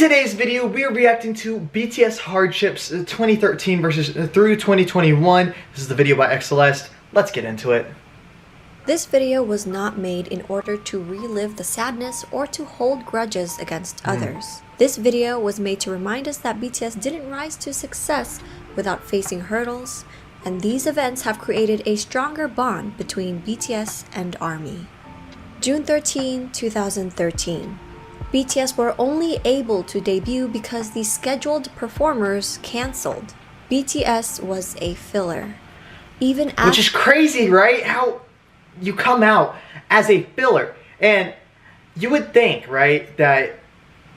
today's video, we are reacting to BTS Hardships 2013 through 2021. This is the video by xCeleste. Let's get into it. This video was not made in order to relive the sadness or to hold grudges against others. This video was made to remind us that BTS didn't rise to success without facing hurdles, and these events have created a stronger bond between BTS and ARMY. June 13, 2013. BTS were only able to debut because the scheduled performers cancelled. BTS was a filler. Which is crazy, right? How you come out as a filler. And you would think, right, that...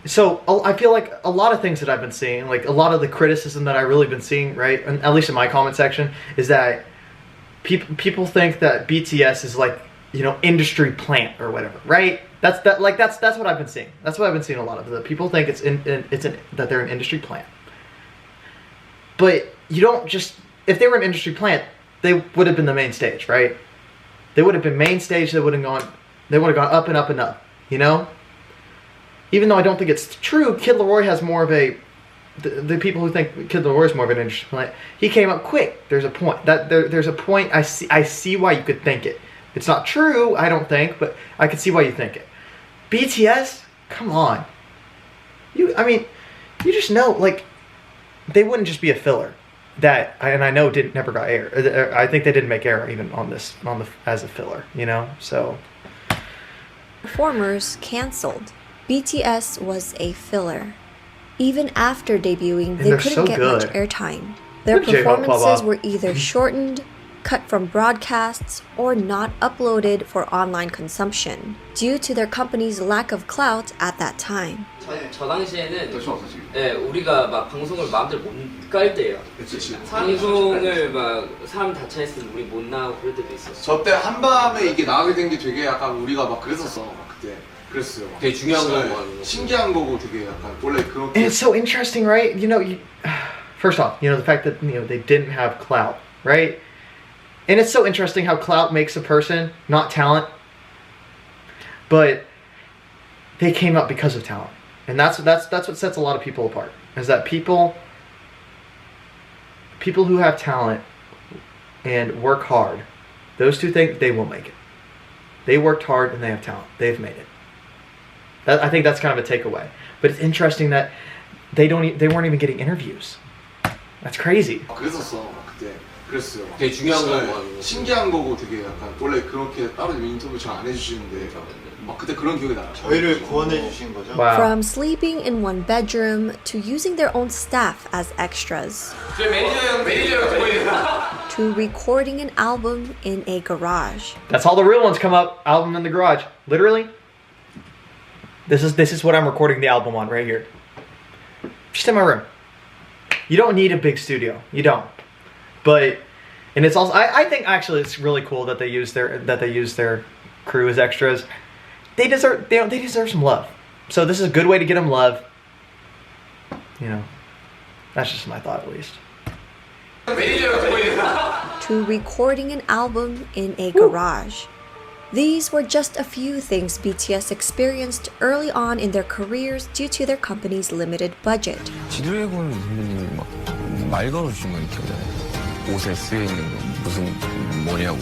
So, I feel like a lot of things that I've been seeing, like a lot of the criticism that I've really been seeing, right, and at least in my comment section, is that people think that BTS is like, you know, industry plant or whatever, right? That's what I've been seeing. That's what I've been seeing a lot of. The people think that they're an industry plant. But you don't just... If they were an industry plant, they would have been the main stage, right? They would have been main stage. They would have gone up and up and up, you know? Even though I don't think it's true, Kid Laroi has more of a... The people who think Kid Laroi is more of an industry plant, he came up quick. There's a point. There's a point. I see why you could think it. It's not true, I don't think, but I could see why you think it. BTS? Come on. You just know, like, they wouldn't just be a filler. And I know never got air. I think they didn't make air even as a filler, you know? So. Performers cancelled. BTS was a filler. Even after debuting, they couldn't get much airtime. Their performances were either shortened, cut from broadcasts, or not uploaded for online consumption due to their company's lack of clout at that time. 저 당시에는 우리가 막 방송을 마음대로 못 깔 때예요. 방송을 막 사람 다 차 있으면 우리 못 나오고 그럴 때도 있었어. 저 때 한밤에 이게 나가게 된 게 되게 약간 우리가 막 그랬었어. 그때 그랬어요. 되게 중요한 거고 신기한 거고 되게 약간 원래 그렇게. And it's so interesting, right? You know, first off, you know, the fact that, you know, they didn't have clout, right? And it's so interesting how clout makes a person, not talent. But they came up because of talent. And that's what sets a lot of people apart. Is that people who have talent and work hard, those two things, they will make it. They worked hard and they have talent. They've made it. I think that's kind of a takeaway. But it's interesting that they weren't even getting interviews. That's crazy. 그랬었어 그때. 그랬어요. 되게 중요한 거고 신기한 거고 되게 약간 원래 그렇게 따로 인터뷰 잘 안 해주시는데 막 그때 그런 기억이 나요. 저희를 구원해 주신 거죠? Wow. From sleeping in one bedroom to using their own staff as extras to recording an album in a garage. That's how the real ones come up. Album in the garage. Literally. This is what I'm recording the album on right here. Just in my room. You don't need a big studio. You don't. But, and it's also, I think actually it's really cool that they use their crew as extras. They deserve some love. So this is a good way to get them love. You know, that's just my thought at least. To recording an album in a garage. These were just a few things BTS experienced early on in their careers due to their company's limited budget. 지드래곤 선배님이 막 말 걸어주신 거 기억나요? 옷에 쓰여있는 거 무슨 뭐냐고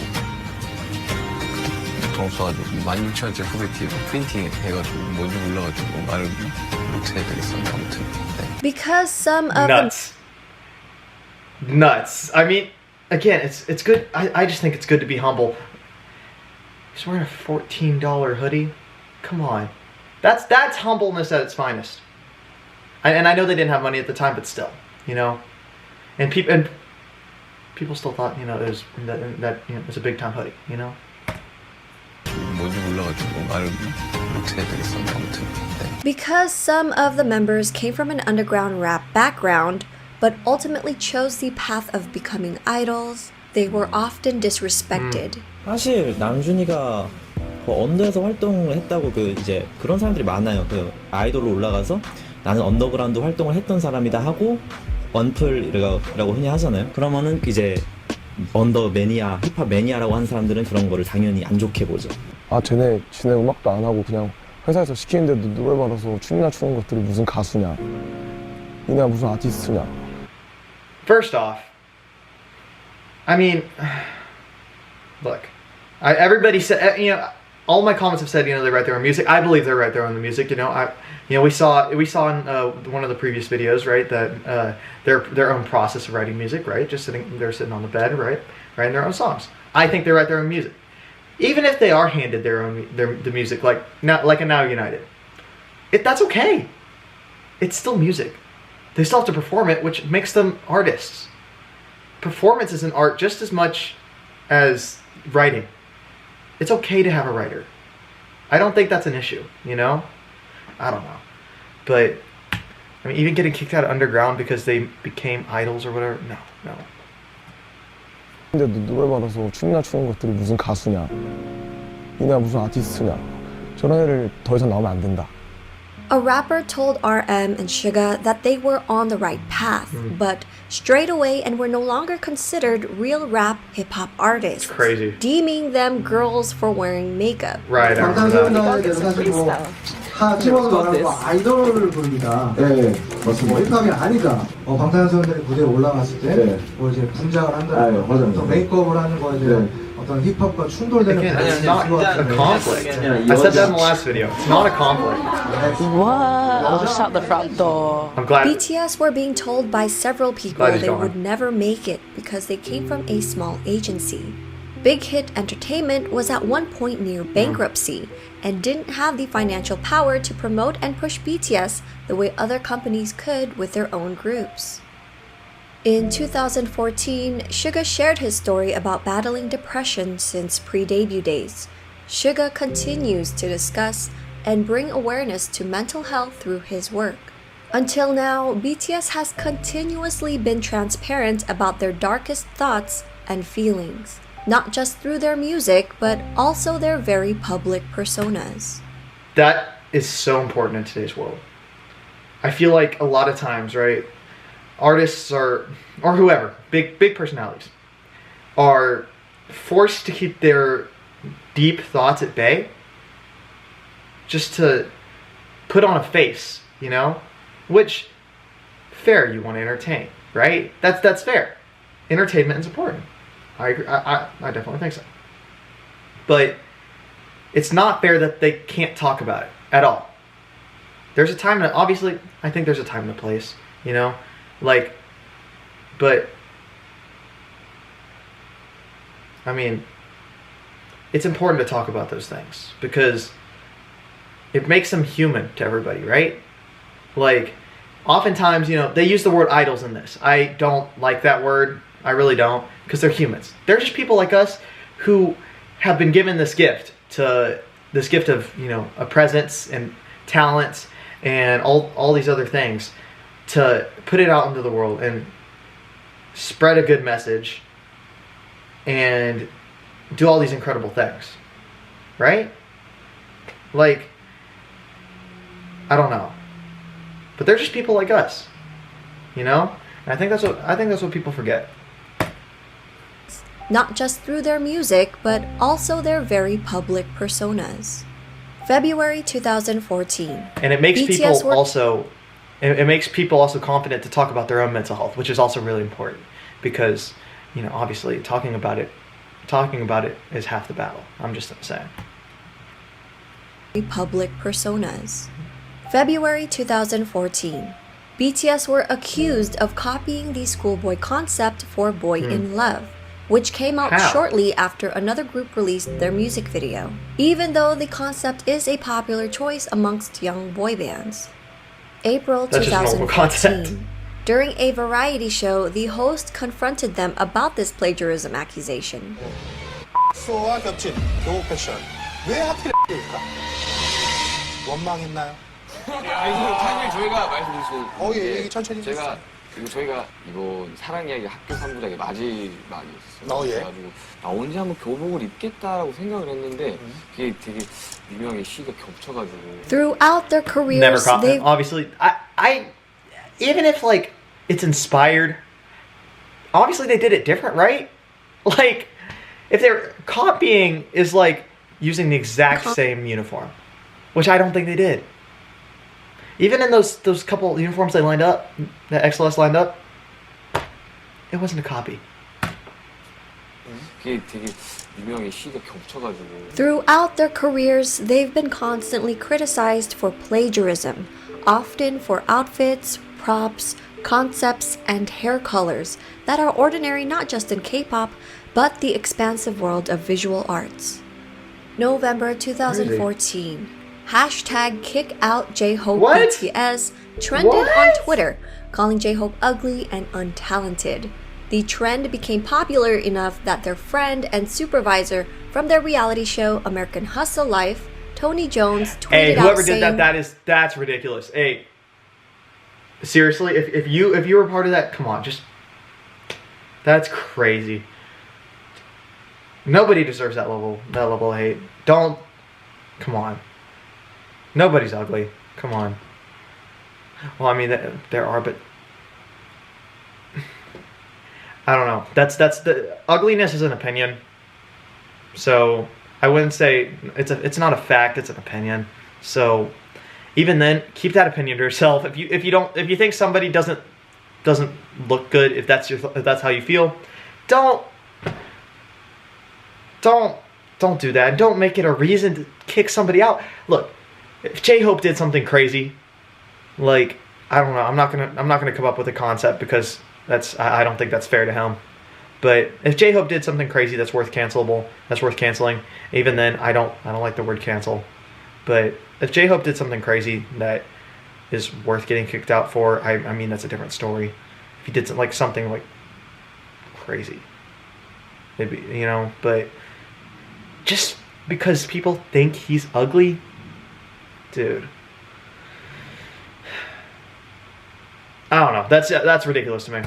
돈 없어가지고 16,000원짜리 후배티 프린팅 해가지고 뭔지 몰라가지고 말을 그렇게 해야겠었는데 아무튼 네. Because some of Nuts. I mean, again, it's good. I just think it's good to be humble. He's wearing a $14 hoodie. Come on, that's humbleness at its finest. And I know they didn't have money at the time, but still, you know, and people still thought, you know, it was that you know, it was a big time hoodie, you know. Because some of the members came from an underground rap background, but ultimately chose the path of becoming idols, they were often disrespected. 사실 남준이가 언더에서 활동을 했다고 이제 그런 사람들이 많아요. 아이돌로 올라가서 나는 언더그라운드 활동을 했던 사람이다 하고 언플이라고 흔히 하잖아요. 그러면은 이제 언더 매니아, 힙합 매니아라고 하는 사람들은 그런 거를 당연히 안 좋게 보죠. 아 쟤네 음악도 안 하고 그냥 회사에서 시키는데도 노래 받아서 춤이나 추는 것들이 무슨 가수냐? 니네가 무슨 아티스트냐? First off, I mean, look, everybody said, you know, all my comments have said, you know, they write their own music. I believe they write their own music. You know, we saw in one of the previous videos, right, that their own process of writing music, right, they're sitting on the bed, right, writing their own songs. I think they write their own music, even if they are handed the music, like a Now United. That's okay. It's still music. They still have to perform it, which makes them artists. Performance is an art just as much as writing. It's okay to have a writer. I don't think that's an issue, you know? I don't know. But, I mean, even getting kicked out of underground because they became idols or whatever, no. 근데도 노래 받아서 춤이나 추는 것들이 무슨 가수냐? 니네가 무슨 아티스트냐? 저런 애를 더 이상 나오면 안 된다. A rapper told RM and Suga that they were on the right path, but strayed away and were no longer considered real rap hip-hop artists, Crazy. deeming them girls for wearing makeup. Right after that. 방탄소년단에 사실 뭐 하지원 말하고 아이돌을 부릅니다. 네, 맞습니다. 힙합이 아니다. 방탄소년단이 무대에 올라갔을 때 뭐 이제 분장을 한다는 거, 어떤 메이크업을 하는 거 이제 어떤 힙합과 충돌되는 Again, it's not a conflict. I said that in the last video. It's not a conflict. What? Shut the front door. I'm glad. BTS were being told by several people Glad he's they gone. would never make it because they came from a small agency. Big Hit Entertainment was at one point near bankruptcy and didn't have the financial power to promote and push BTS the way other companies could with their own groups. In 2014, Suga shared his story about battling depression since pre-debut days. Suga continues to discuss and bring awareness to mental health through his work. Until now, BTS has continuously been transparent about their darkest thoughts and feelings, not just through their music, but also their very public personas. That is so important in today's world. I feel like a lot of times, right, artists or whoever, big personalities, are forced to keep their deep thoughts at bay just to put on a face, you know? Which, fair, you want to entertain, right? That's fair. Entertainment is important. I definitely think so. But it's not fair that they can't talk about it at all. There's a time, obviously, I think there's a time and a place, you know? Like, but, I mean, it's important to talk about those things because it makes them human to everybody, right? Like, oftentimes, you know, they use the word idols in this. I don't like that word. I really don't, because they're humans. They're just people like us who have been given this gift of, you know, a presence and talent and all these other things to put it out into the world and spread a good message and do all these incredible things, right? Like, I don't know, but they're just people like us, you know. And I think that's what people forget. Not just through their music, but also their very public personas. February 2014. And it makes BTS people also, it makes people also confident to talk about their own mental health, which is also really important because, you know, obviously talking about it is half the battle. I'm just saying. Public personas. February 2014. BTS were accused of copying the schoolboy concept for Boy in Love, which came out shortly after another group released their music video, even though the concept is a popular choice amongst young boy bands. April 2014. During a variety show, the host confronted them about this plagiarism accusation. 수와 겹친 교복 패션 왜 하필일까? 원망했나요? 사실 저희가 말씀드릴 수 예, 얘기 천천히 저희가 이번 사랑 이야기 학교 3부작의 마지막이었어요. 예. 그래가지고 언제 한번 교복을 입겠다라고 생각을 했는데 그게 되게 유명하게 시기가 겹쳐가지고. Throughout their careers, Never copy. Obviously, I even if like it's inspired, obviously they did it different, right? Like, if they're copying is like using the exact same uniform. which I don't think they did. Even in those couple uniforms they lined up, that xCeleste lined up, it wasn't a copy. Throughout their careers, they've been constantly criticized for plagiarism, often for outfits, props, concepts, and hair colors that are ordinary not just in K-pop, but the expansive world of visual arts. November 2014. Hashtag kick out J-Hope BTS trended on Twitter, calling J-Hope ugly and untalented. The trend became popular enough that their friend and supervisor from their reality show American Hustle Life, Tony Jones, tweeted whoever out did saying, that's ridiculous. Hey, seriously, if you were part of that, come on, that's crazy. Nobody deserves that level of hate. Come on. Nobody's ugly. Come on. Well, I mean, there are, but I don't know. That's the ugliness is an opinion. So I wouldn't say it's not a fact. It's an opinion. So even then, keep that opinion to yourself. If you think somebody doesn't look good, if that's how you feel, don't do that. Don't make it a reason to kick somebody out. Look, if J-Hope did something crazy, like, I don't know, I'm not gonna come up with a concept because I don't think that's fair to him. But if J-Hope did something crazy that's worth canceling, even then I don't like the word cancel. But if J-Hope did something crazy that is worth getting kicked out for, I mean, that's a different story. If he did something like crazy, maybe, you know, but just because people think he's ugly, dude, I don't know. That's ridiculous to me.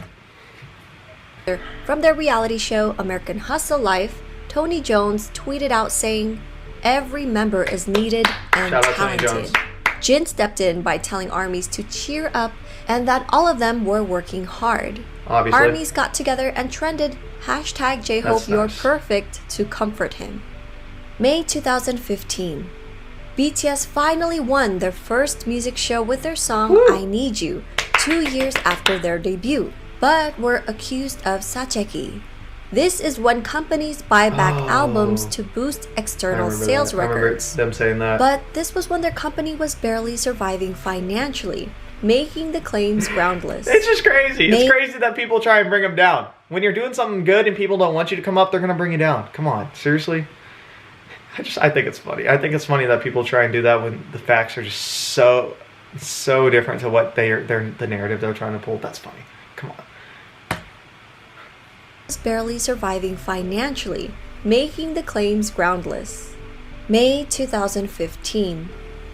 From their reality show American Hustle Life, Tony Jones tweeted out saying, "Every member is needed and Shout out Tony talented." Jones. Jin stepped in by telling ARMYs to cheer up and that all of them were working hard. Obviously. ARMYs got together and trended hashtag J-Hope That's you're nice. perfect to comfort him. May 2015. BTS finally won their first music show with their song I Need You 2 years after their debut, but were accused of sacheki. This is when companies buy back albums to boost external sales I remember records. them saying that. But this was when their company was barely surviving financially, making the claims groundless. It's just crazy. It's crazy that people try and bring them down. When you're doing something good and people don't want you to come up, they're going to bring you down. Come on, seriously? I think it's funny. I think it's funny that people try and do that when the facts are just so different to what the narrative they're trying to pull. That's funny. Come on. Was barely surviving financially, making the claims groundless. May 2015.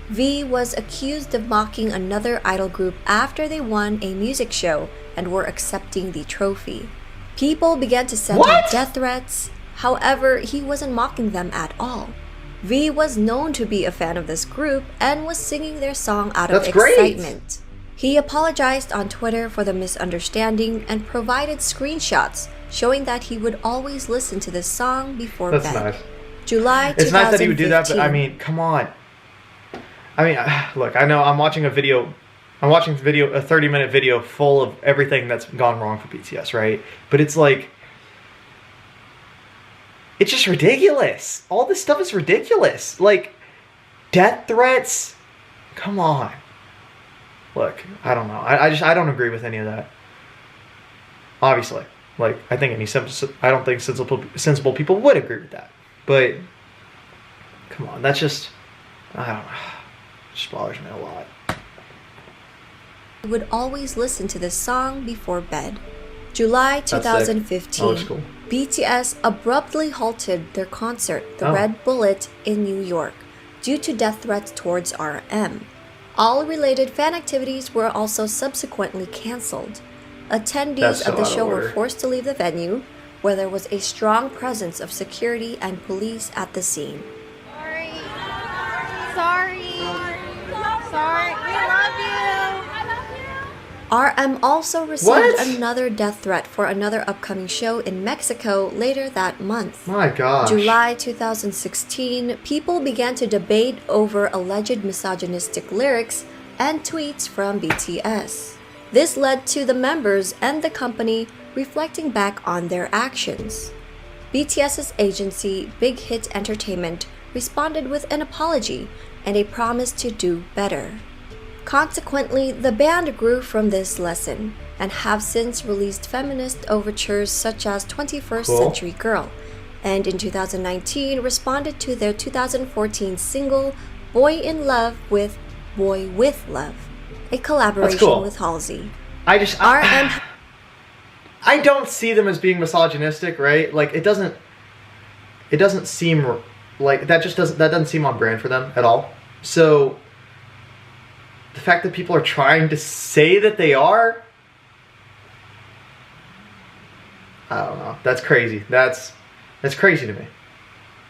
V was accused of mocking another idol group after they won a music show and were accepting the trophy. People began to send him death threats. However, he wasn't mocking them at all. V was known to be a fan of this group and was singing their song out of excitement. He apologized on Twitter for the misunderstanding and provided screenshots showing that he would always listen to this song before bed. That's nice. July 2015. It's nice that he would do that, but I mean, come on. I mean, look, I know I'm watching a 30-minute video full of everything that's gone wrong for BTS, right? But it's like, it's just ridiculous. All this stuff is ridiculous. Like, death threats? Come on. Look, I don't know. I don't agree with any of that. Obviously. Like, I don't think sensible people would agree with that. But, come on, that's just, I don't know. It just bothers me a lot. He would always listen to this song before bed. July 2015. BTS abruptly halted their concert, The Red Bullet, in New York, due to death threats towards RM. All related fan activities were also subsequently cancelled. Attendees of the show were forced to leave the venue, where there was a strong presence of security and police at the scene. Sorry. We love you. RM also received What? another death threat for another upcoming show in Mexico later that month. My gosh. July 2016, people began to debate over alleged misogynistic lyrics and tweets from BTS. This led to the members and the company reflecting back on their actions. BTS's agency, Big Hit Entertainment, responded with an apology and a promise to do better. Consequently, the band grew from this lesson and have since released feminist overtures such as 21st Cool. Century Girl, and in 2019 responded to their 2014 single Boy in Love with Boy with Love, a collaboration cool. with Halsey. I don't see them as being misogynistic, right? Like it doesn't seem like that doesn't seem on brand for them at all. So the fact that people are trying to say that they are, I don't know. That's crazy. That's crazy to me.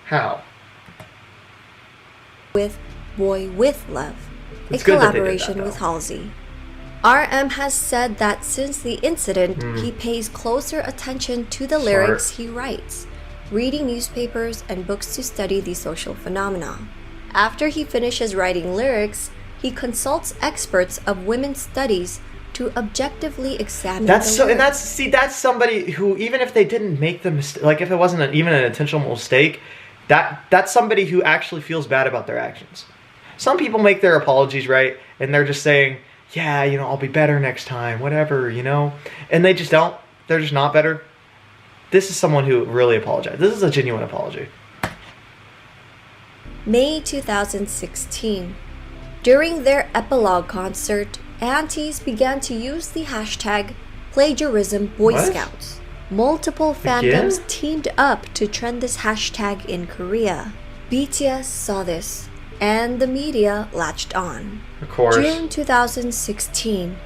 How? With Boy with Love, a It's good that they did collaboration that, with though. Halsey. RM has said that since the incident, he pays closer attention to the lyrics he writes, reading newspapers and books to study the social phenomena. After he finishes writing lyrics, he consults experts of women's studies to objectively examine the lyrics. That's somebody who, even if they didn't make the mistake, like if it wasn't even an intentional mistake, that's somebody who actually feels bad about their actions. Some people make their apologies, right, and they're just saying, yeah, I'll be better next time, whatever, and they just don't. They're just not better. This is someone who really apologized. This is a genuine apology. May 2016. During their epilogue concert, aunties began to use the hashtag #PlagiarismBoyScouts. Multiple fandoms teamed up to trend this hashtag in Korea. BTS saw this, and the media latched on. Of course. June 2016.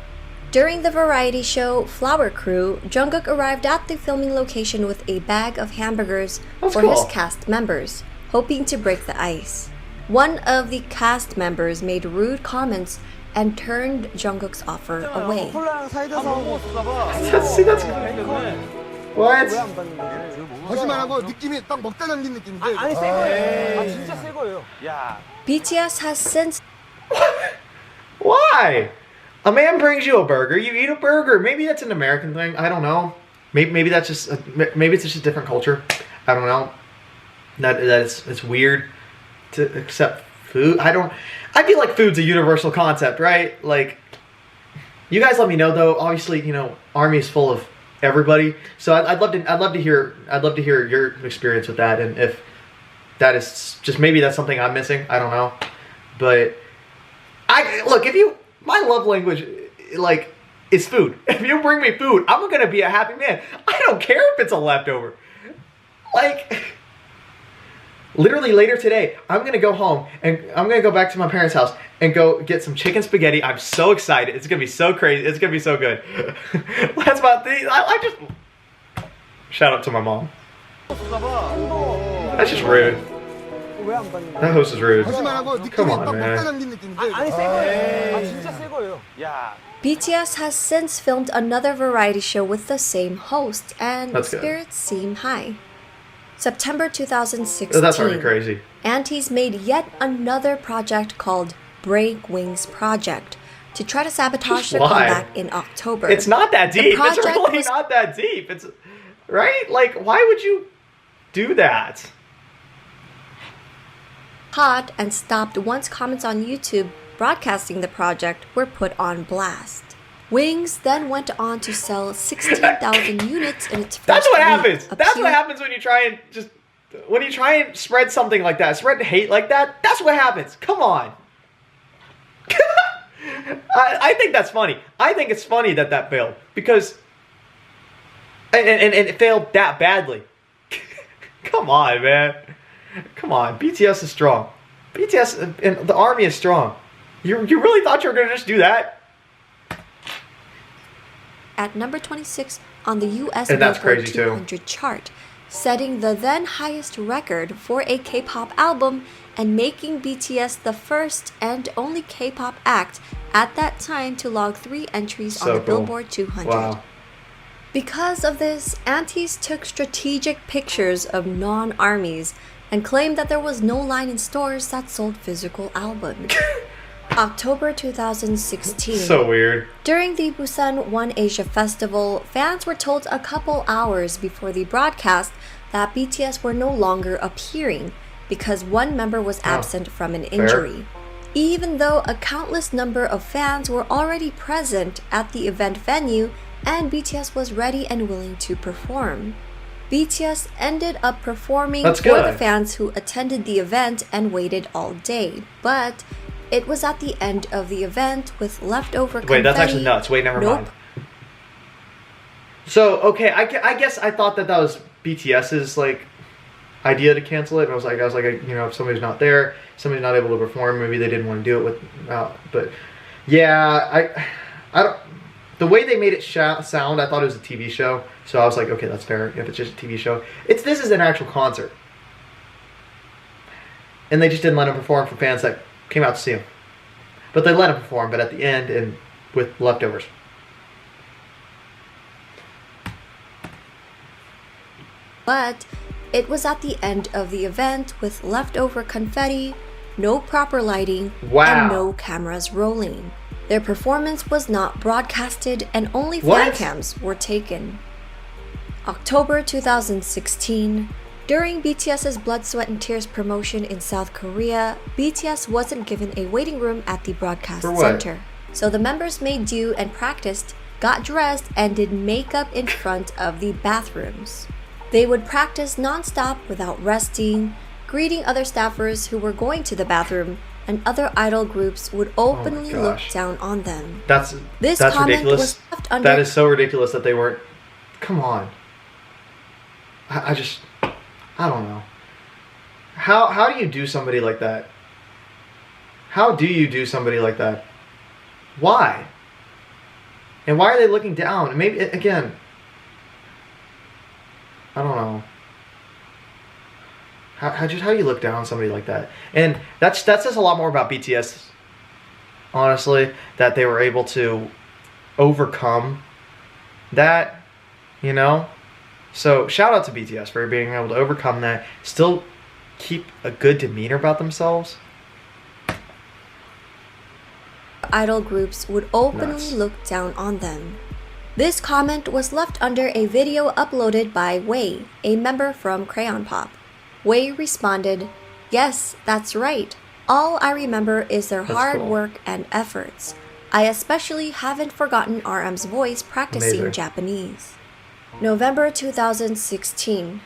During the variety show Flower Crew, Jungkook arrived at the filming location with a bag of hamburgers for his cast members, hoping to break the ice. One of the cast members made rude comments and turned Jungkook's offer away. See, that's what? 거짓말하고 느낌이 딱 먹다 남긴 느낌인데. 아니 새 거예요. 진짜 새 거예요. 야. BTS has since. Why? A man brings you a burger, you eat a burger. Maybe that's an American thing. I don't know. Maybe that's just maybe it's just a different culture. I don't know. That it's weird to accept food. I feel like food's a universal concept, right? Like, you guys let me know though. Obviously, Army is full of everybody. So I'd love to hear your experience with that, and if that is just maybe that's something I'm missing. I don't know, but my love language is food. If you bring me food, I'm gonna be a happy man. I don't care if it's a leftover. Literally later today, I'm gonna go home and I'm gonna go back to my parents' house and go get some chicken spaghetti. I'm so excited. It's gonna be so crazy. It's gonna be so good. That's about I just shout out to my mom. That's just rude. That host is rude. Come on, man. 아니 새 거예요. 진짜 새 거예요. 야. BTS has since filmed another variety show with the same host, and That's good. spirits seem high. September 2016. That's already crazy. Aunties made yet another project called Break Wings Project to try to sabotage their Why? comeback in October. It's not that The deep. It's project really was not that deep. It's right. Why would you do that? hot and stopped once comments on YouTube broadcasting the project were put on blast. Wings then went on to sell 16,000 units in its first That's what week, happens. That's what happens when you try and spread something like that, spread hate like that. That's what happens. Come on. I think that's funny. I think it's funny that failed because and it failed that badly. Come on, man. Come on. BTS is strong. BTS and the Army is strong. You really thought you were gonna just do that? At number 26 on the US And that's Billboard crazy, too. 200 chart, setting the then highest record for a K-pop album and making BTS the first and only K-pop act at that time to log 3 entries on the Billboard 200. Wow. Because of this, Antis took strategic pictures of non-armies and claimed that there was no line in stores that sold physical albums. October 2016. So weird. During the Busan One Asia Festival, fans were told a couple hours before the broadcast that BTS were no longer appearing because one member was absent from an injury. Even though a countless number of fans were already present at the event venue and BTS was ready and willing to perform. BTS ended up performing for the fans who attended the event and waited all day, but it was at the end of the event with leftover confetti. Wait, that's actually nuts. Wait, never mind. So, okay, I guess I thought that was BTS's, like, idea to cancel it. And I was like, you know, if somebody's not there, somebody's not able to perform, maybe they didn't want to do it with, but yeah, I don't, the way they made it sound, I thought it was a TV show. So I was like, okay, that's fair. If it's just a TV show, this is an actual concert. And they just didn't let him perform for fans that came out to see him. But they let him perform, but at the end and with leftovers. But it was at the end of the event with leftover confetti, no proper lighting, and no cameras rolling. Their performance was not broadcasted and only fan cams were taken. October 2016. During BTS's Blood, Sweat and Tears promotion in South Korea, BTS wasn't given a waiting room at the broadcast center. So the members made do and practiced, got dressed, and did makeup in front of the bathrooms. They would practice non-stop without resting, greeting other staffers who were going to the bathroom, and other idol groups would openly look down on them. That's ridiculous. Was left under that is so ridiculous that they weren't. Come on. I don't know. How do you do somebody like that? How do you do somebody like that? Why? And why are they looking down? Maybe, again, I don't know. How do you look down on somebody like that? And that says a lot more about BTS, honestly, that they were able to overcome that, you know? So shout out to BTS for being able to overcome that, still keep a good demeanor about themselves. Idol groups would openly look down on them. This comment was left under a video uploaded by Wei, a member from Crayon Pop. Wei responded, "Yes, that's right. All I remember is their hard work and efforts. I especially haven't forgotten RM's voice practicing Japanese." November 2016.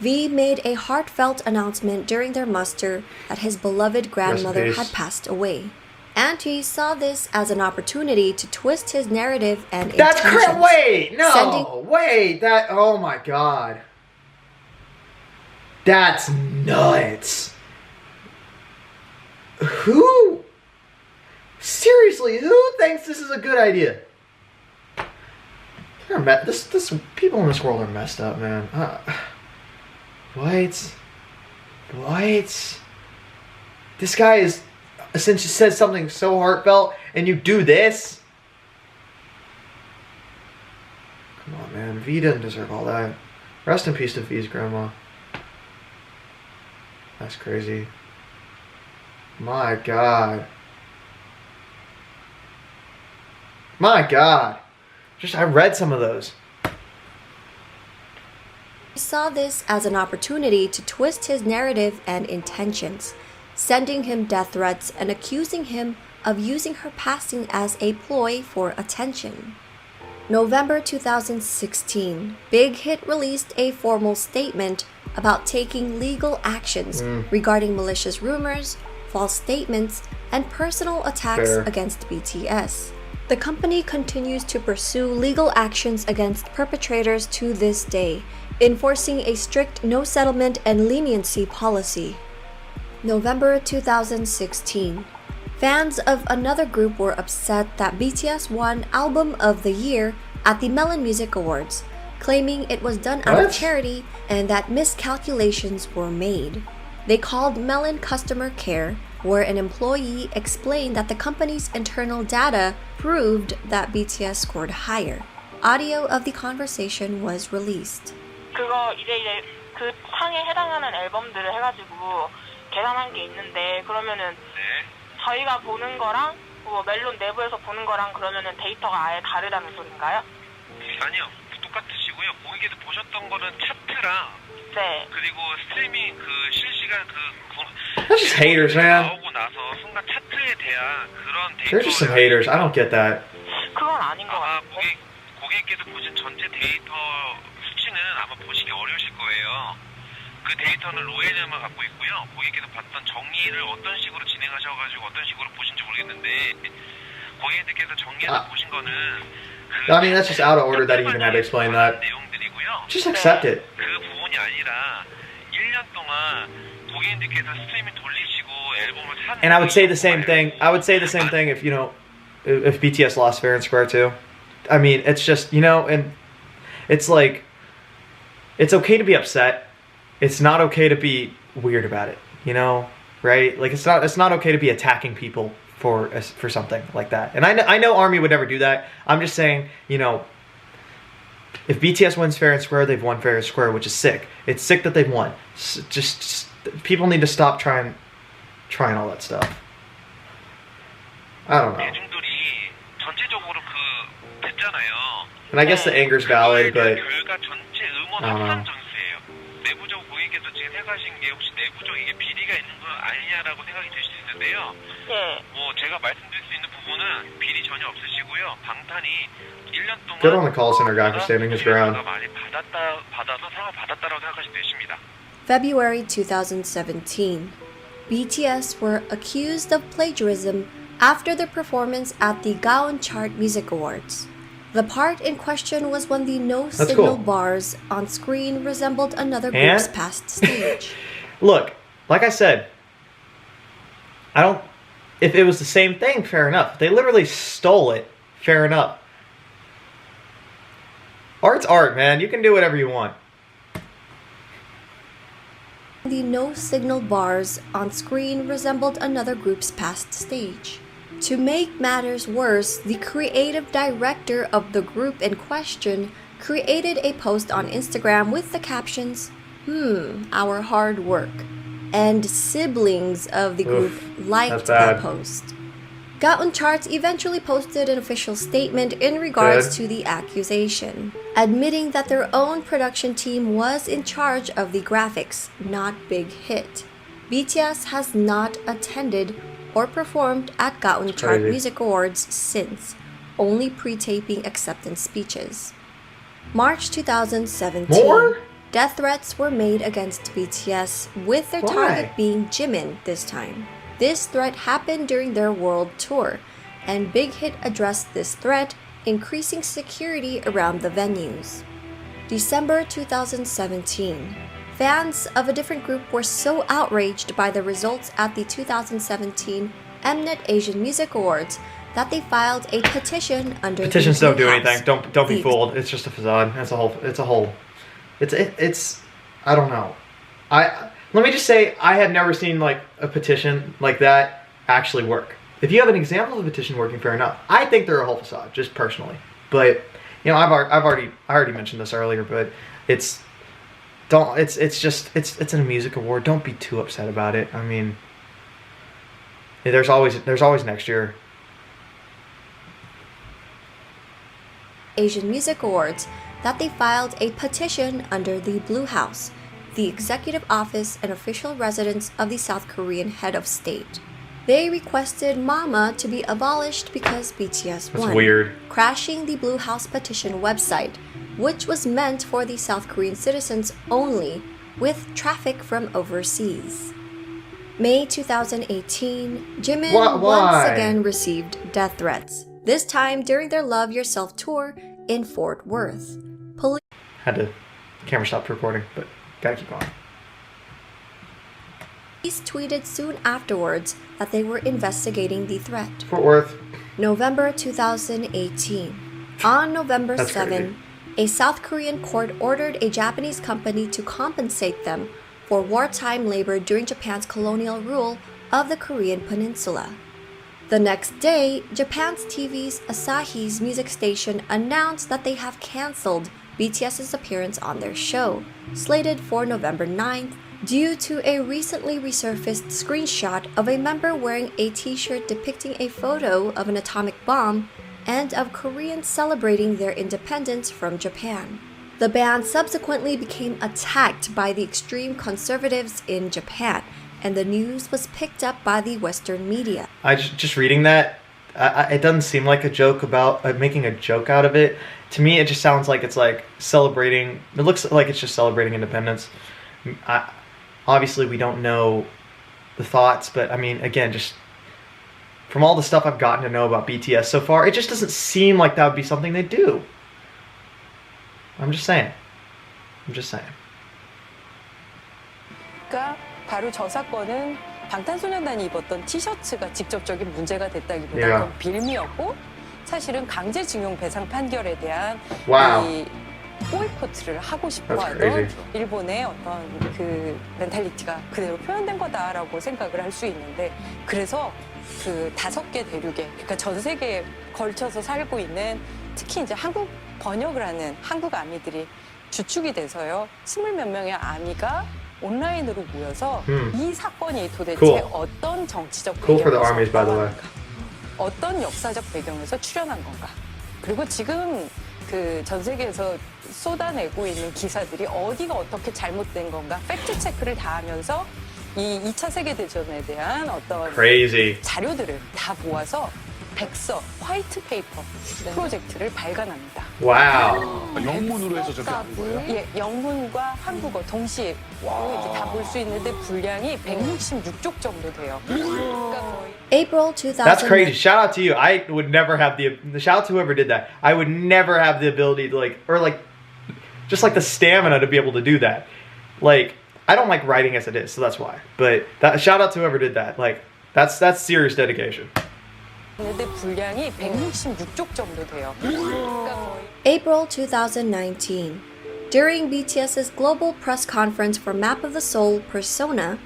V made a heartfelt announcement during their muster that his beloved grandmother had passed away. Anti saw this as an opportunity to twist his narrative and intentions. Wait, oh my god. That's nuts. Who? Seriously, who thinks this is a good idea? This people in this world are messed up, man. What? This guy is essentially says something so heartfelt, and you do this? Come on, man. V doesn't deserve all that. Rest in peace to V's grandma. That's crazy. My God. I read some of those. He saw this as an opportunity to twist his narrative and intentions, sending him death threats and accusing him of using her passing as a ploy for attention. November 2016, Big Hit released a formal statement about taking legal actions regarding malicious rumors, false statements, and personal attacks against BTS. The company continues to pursue legal actions against perpetrators to this day, enforcing a strict no settlement and leniency policy. November 2016. Fans of another group were upset that BTS won Album of the Year at the Melon Music Awards, claiming it was done out of charity and that miscalculations were made. They called Melon customer care, where an employee explained that the company's internal data proved that BTS scored higher. Audio of the conversation was released. 그거 이제 그 상에 해당하는 앨범들을 해가지고 계산한 게 있는데 그러면은 저희가 보는 거랑 뭐 멜론 내부에서 보는 거랑 그러면은 데이터가 아예 다르다는 소린가요? 아니요, 똑같으시고요. 고객께서 보셨던 거는 차트랑 그리고 스트리밍 그 실시간 They're just haters, man. 나오고 나서 순간 차트에 대한 그런 데이터. They're just some haters. I don't get that. 그건 아닌 것 같은데. 고객께서 보신 전체 데이터 수치는 아마 보시기 어려우실 거예요. 그 데이터는 로에냐만 갖고 있고요. 고객께서 봤던 정리를 어떤 식으로 진행하셔가지고 어떤 식으로 보신지 모르겠는데 고객님께서 정리해서 보신 거는 I mean, that's just out of order that he even had to explain that. Just accept it. 그 부분이 아니라 1년 동안 고객님께서 스트리밍 돌리시고 앨범을 사는. And I would say the same thing. I would say the same thing if, you know, if BTS lost fair and square too. I mean, it's just, you know, and it's like, it's okay to be upset. It's not okay to be weird about it, you know, right? Like, it's not okay to be attacking people for something like that. And I know ARMY would never do that. I'm just saying, you know, if BTS wins fair and square, they've won fair and square, which is sick. It's sick that they've won. Just people need to stop trying all that stuff. I don't know. And I guess the anger's valid, but I don't know. 내부적으로 고객께서 지금 생각하신 게 혹시 내부적으로 이게 비리가 있는 건 아니냐라고 생각이 들 수 있는데요. 뭐 제가 말씀드릴 수 있는 부분은 비리 전혀 없으시고요. 방탄이 1년 동안 Good on the call center guy for standing his ground. 많이 받아서 상을 받았다라고 생각하시면 되십니다. February 2017. BTS were accused of plagiarism after their performance at the Gaon Chart Music Awards. The part in question was when the no-signal bars on screen resembled another group's past stage. Look, like I said, if it was the same thing, fair enough. They literally stole it, fair enough. Art's art, man. You can do whatever you want. The no-signal bars on screen resembled another group's past stage. To make matters worse, the creative director of the group in question created a post on Instagram with the captions, our hard work. And siblings of the group liked that post. Gaon Charts eventually posted an official statement in regards to the accusation, admitting that their own production team was in charge of the graphics, not Big Hit. BTS has not attended or performed at Gaon Chart Music Awards since, only pre-taping acceptance speeches. March 2017. Death threats were made against BTS, with their target being Jimin this time. This threat happened during their world tour, and Big Hit addressed this threat, increasing security around the venues. December 2017. Fans of a different group were so outraged by the results at the 2017 Mnet Asian Music Awards that they filed a petition under Petitions don't do anything. Don't be fooled. It's just a facade. It's I don't know. Let me just say, I have never seen like a petition like that actually work. If you have an example of a petition working, fair enough. I think they're a whole facade, just personally. But you know, I already mentioned this earlier, but it's a music award. Don't be too upset about it. I mean, there's always next year. Asian Music Awards that they filed a petition under the Blue House, the executive office and official residence of the South Korean head of state. They requested MAMA to be abolished because BTS won, That's weird. crashing the Blue House petition website, which was meant for the South Korean citizens only, with traffic from overseas. May 2018, Jimin once again received death threats, this time during their Love Yourself tour in Fort Worth. Camera stopped recording, but gotta keep going. Police tweeted soon afterwards that they were investigating the threat. Fort Worth. November 2018. On November 7, a South Korean court ordered a Japanese company to compensate them for wartime labor during Japan's colonial rule of the Korean peninsula. The next day, Japan's TV's Asahi's music station announced that they have cancelled BTS's appearance on their show, slated for November 9th, due to a recently resurfaced screenshot of a member wearing a t-shirt depicting a photo of an atomic bomb and of Koreans celebrating their independence from Japan. The band subsequently became attacked by the extreme conservatives in Japan, and the news was picked up by the Western media. I just reading that, it doesn't seem like a joke about making a joke out of it. To me, it just sounds like it's like celebrating. It looks like it's just celebrating independence. Obviously, we don't know the thoughts, but I mean, again, just from all the stuff I've gotten to know about BTS so far, it just doesn't seem like that would be something they do. I'm just saying. 바로 저 사건은 방탄소년단이 입었던 티셔츠가 직접적인 문제가 됐다기보다 그건 빌미였고 사실은 강제징용 배상 판결에 대한 이 보이콧을 하고 싶어하던 일본의 어떤 그 멘탈리티가 그대로 표현된 거다라고 생각을 할 수 있는데 그래서 그 5개 대륙에 그러니까 전 세계에 걸쳐서 살고 있는 특히 이제 한국 번역을 하는 한국 아미들이 주축이 돼서요 20몇 명의 아미가 온라인으로 모여서 이 사건이 도대체 어떤 정치적 배경에서 어떤 역사적 배경에서 출현한 건가 그리고 지금 그 전 세계에서 쏟아내고 있는 기사들이 어디가 어떻게 잘못된 건가 팩트 체크를 다 하면서 이 2차 세계대전에 대한 어떤 자료들을 다 모아서 백서, 화이트 페이퍼 프로젝트를 발간합니다. 와우. 영문으로 해서 저렇게 하는 거예요? 예, 영문과 한국어 동시에 이렇게 다 볼 수 있는데 분량이 166쪽 정도 돼요. 그러니까 거의 April 2000. That's crazy. Shout out to you. I would never have the shout out to whoever did that. I would never have the ability to just the stamina to be able to do that. Like I don't like writing as it is, so that's why. But shout out to whoever did that. Like that's serious dedication. 분량이 166쪽 정도 돼요. April 2019. During BTS's global press conference for Map of the Soul Persona,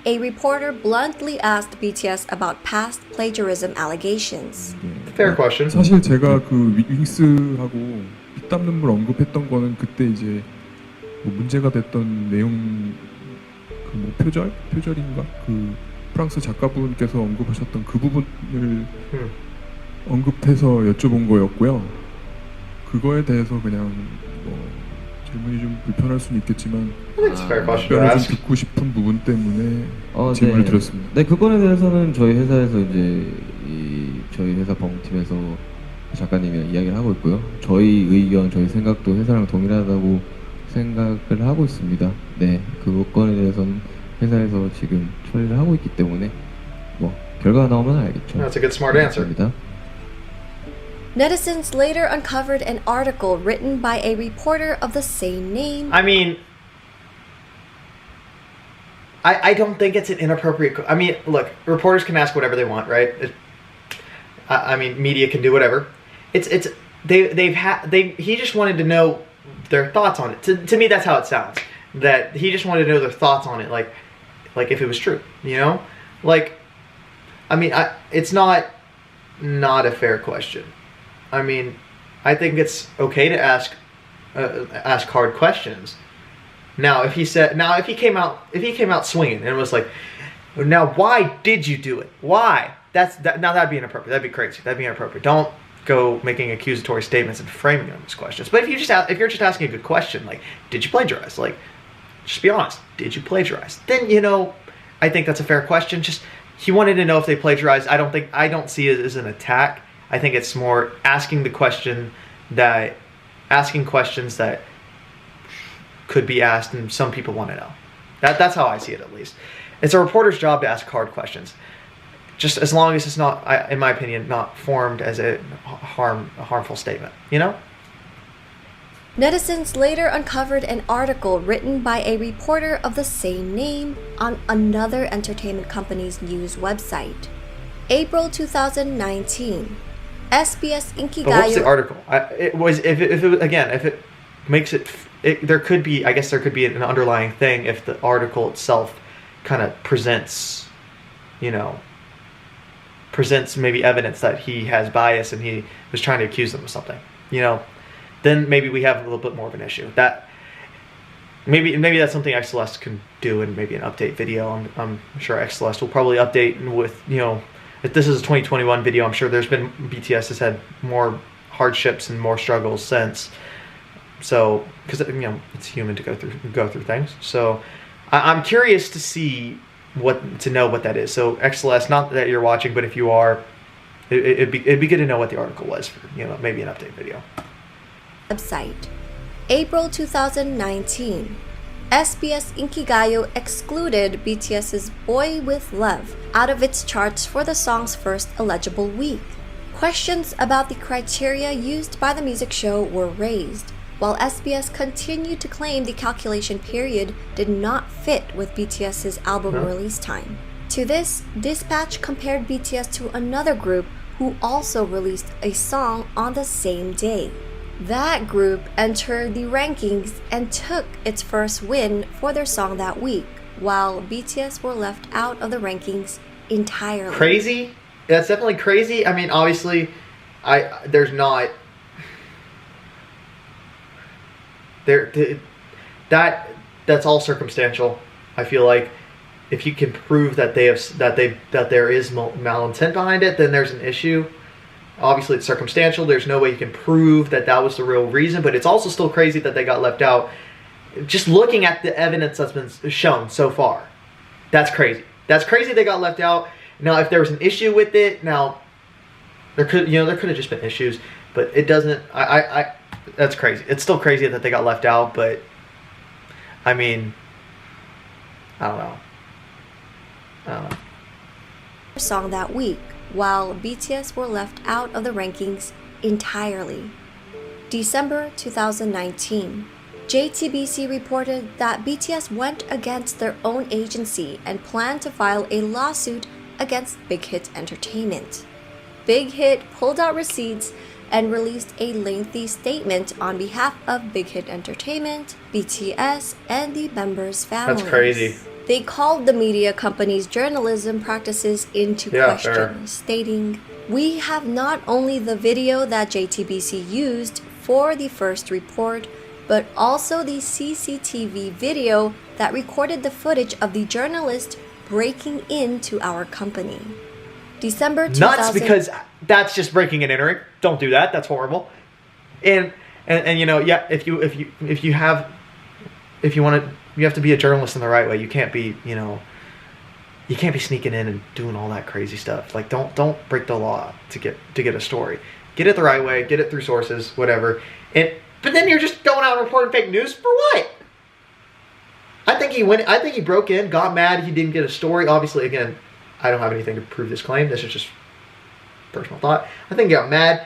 a reporter bluntly asked BTS about past plagiarism allegations. Fair question. 사실 제가 그 윙스하고 피땀 눈물 언급했던 거는 그때 이제 뭐 문제가 됐던 내용 그 뭐 표절인가 그 프랑스 작가분께서 언급하셨던 그 부분을 언급해서 여쭤본 거였고요. 그거에 대해서 그냥 뭐 질문이 좀 불편할 수는 있겠지만 답변을 좀 듣고 싶은 부분 때문에 질문을 드렸습니다. 네, 그거에 대해서는 저희 회사에서 이제 저희 회사 법무팀에서 작가님이랑 이야기를 하고 있고요. 저희 의견, 저희 생각도 회사랑 동일하다고 생각을 하고 있습니다. 네, 그건에 대해서는 회사에서 지금 처리를 하고 있기 때문에 뭐 결과가 나오면 알겠죠. That's a good smart answer. Netizens later uncovered an article written by a reporter of the same name. I mean, I don't think it's an inappropriate. I mean, look, reporters can ask whatever they want, right? I mean, media can do whatever. He just wanted to know their thoughts on it. To me, that's how it sounds. That he just wanted to know their thoughts on it, like if it was true, you know? Like, I mean, it's not a fair question. I mean, I think it's okay to ask hard questions. Now, if he came out swinging and was like, now why did you do it? Why? Now that'd be inappropriate. That'd be crazy. That'd be inappropriate. Don't go making accusatory statements and framing them as questions. But if you're just asking a good question, like, did you plagiarize? Like, just be honest. Did you plagiarize? Then I think that's a fair question. Just he wanted to know if they plagiarized. I don't see it as an attack. I think it's more asking questions that could be asked, and some people want to know. That's how I see it, at least. It's a reporter's job to ask hard questions, just as long as it's not, in my opinion, not formed as a harmful statement. You know. Netizens later uncovered an article written by a reporter of the same name on another entertainment company's news website. April 2019. SBS Inkigayo. But what was the article? makes it, there could be, I guess there could be an underlying thing if the article itself kind of presents, you know, presents maybe evidence that he has bias and he was trying to accuse them of something, you know, then maybe we have a little bit more of an issue. That maybe that's something xCeleste can do in maybe an update video. I'm sure xCeleste will probably update with, you know, if this is a 2021 video, I'm sure there's been, BTS has had more hardships and more struggles since. So, because, you know, it's human to go through things. So, I'm curious to see to know what that is. So, xCeleste, not that you're watching, but if you are, it'd be good to know what the article was for, you know, maybe an update video. Website. April 2019. SBS Inkigayo excluded BTS's Boy With Love out of its charts for the song's first eligible week. Questions about the criteria used by the music show were raised, while SBS continued to claim the calculation period did not fit with BTS's album release time. To this, Dispatch compared BTS to another group who also released a song on the same day. That group entered the rankings and took its first win for their song that week, while BTS were left out of the rankings entirely. Crazy? That's definitely crazy. I mean, obviously, that's all circumstantial. I feel like if you can prove that there is malintent behind it, then there's an issue. Obviously, it's circumstantial. There's no way you can prove that was the real reason, but it's also still crazy that they got left out. Just looking at the evidence that's been shown so far, that's crazy. That's crazy they got left out. Now, if there was an issue with it, now there could have just been issues, but it doesn't. That's crazy. It's still crazy that they got left out, but I mean, I don't know. Song that week, while BTS were left out of the rankings entirely. December 2019. JTBC reported that BTS went against their own agency and planned to file a lawsuit against Big Hit Entertainment. Big Hit pulled out receipts and released a lengthy statement on behalf of Big Hit Entertainment, BTS, and the members' families. That's crazy. They called the media company's journalism practices into question, stating, "We have not only the video that JTBC used for the first report, but also the CCTV video that recorded the footage of the journalist breaking into our company." December 2000. Nuts, because that's just breaking and entering. Don't do that. That's horrible. And you know, yeah, if you want to, you have to be a journalist in the right way. You can't be, you know, you can't be sneaking in and doing all that crazy stuff. Like, don't break the law to get a story. Get it the right way. Get it through sources, whatever. But then you're just going out and reporting fake news for what? I think he broke in, got mad. He didn't get a story. Obviously, again, I don't have anything to prove this claim. This is just personal thought. I think he got mad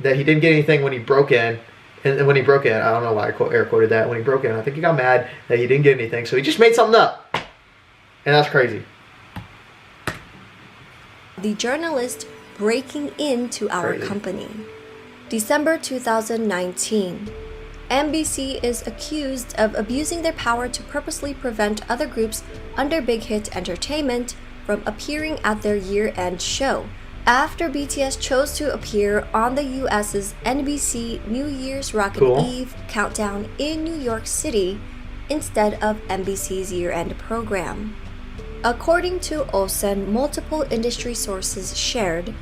that he didn't get anything when he broke in. And when he broke in, I don't know why I air quoted that. When he broke in, I think he got mad that he didn't get anything. So he just made something up. And that's crazy. The journalist breaking into our company. December 2019. NBC is accused of abusing their power to purposely prevent other groups under Big Hit Entertainment from appearing at their year-end show, after BTS chose to appear on the US's NBC New Year's Rockin' Eve countdown in New York City instead of NBC's year-end program. According to Osen, multiple industry sources shared,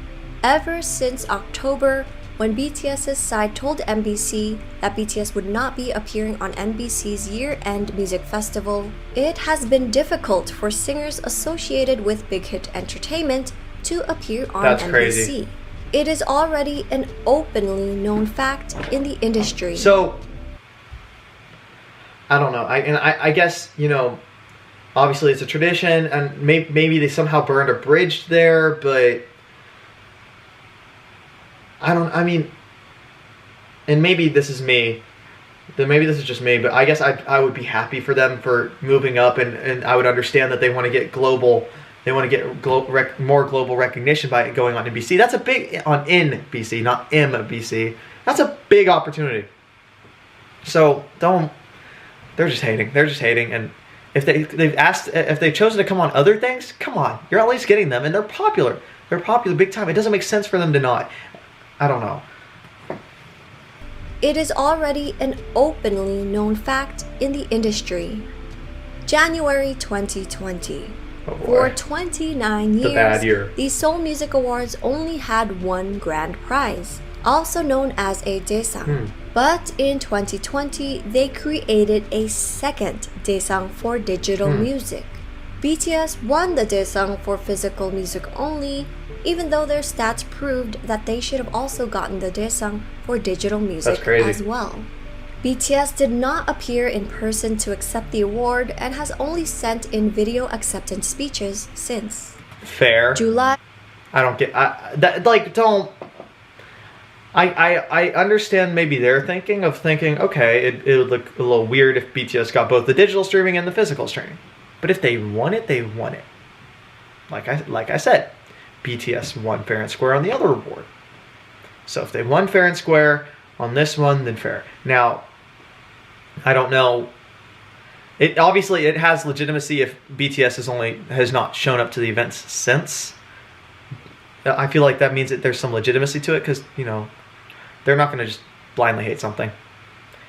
ever since October, when BTS's side told NBC that BTS would not be appearing on NBC's year-end music festival, it has been difficult for singers associated with Big Hit Entertainment to appear on NBC. Crazy. It is already an openly known fact in the industry. So, I don't know. I guess, you know, obviously it's a tradition, and maybe they somehow burned a bridge there, but I mean, and maybe this is me, maybe this is just me, but I guess I would be happy for them for moving up, and I would understand that they want to get global, more global recognition by going on NBC. That's a big, on NBC, not MBC. That's a big opportunity. So they're just hating. They're just hating. And if they've chosen to come on other things, come on. You're at least getting them, and they're popular. They're popular big time. It doesn't make sense for them to not. I don't know. It is already an openly known fact in the industry. January 2020. Oh boy. For 29 The bad year. years, the Seoul Music Awards only had one grand prize, also known as a daesang. But in 2020, they created a second daesang for digital music. BTS won the daesang for physical music only, even though their stats proved that they should have also gotten the daesang for digital music as well. BTS did not appear in person to accept the award and has only sent in video acceptance speeches since. Fair. July. I don't get I understand maybe their thinking, okay, it would look a little weird if BTS got both the digital streaming and the physical streaming. But if they won it, they won it. Like I said, BTS won fair and square on the other award. So if they won fair and square on this one, then fair. Now, I don't know. It obviously it has legitimacy if BTS has not shown up to the events since. I feel like that means that there's some legitimacy to it because, you know, they're not going to just blindly hate something.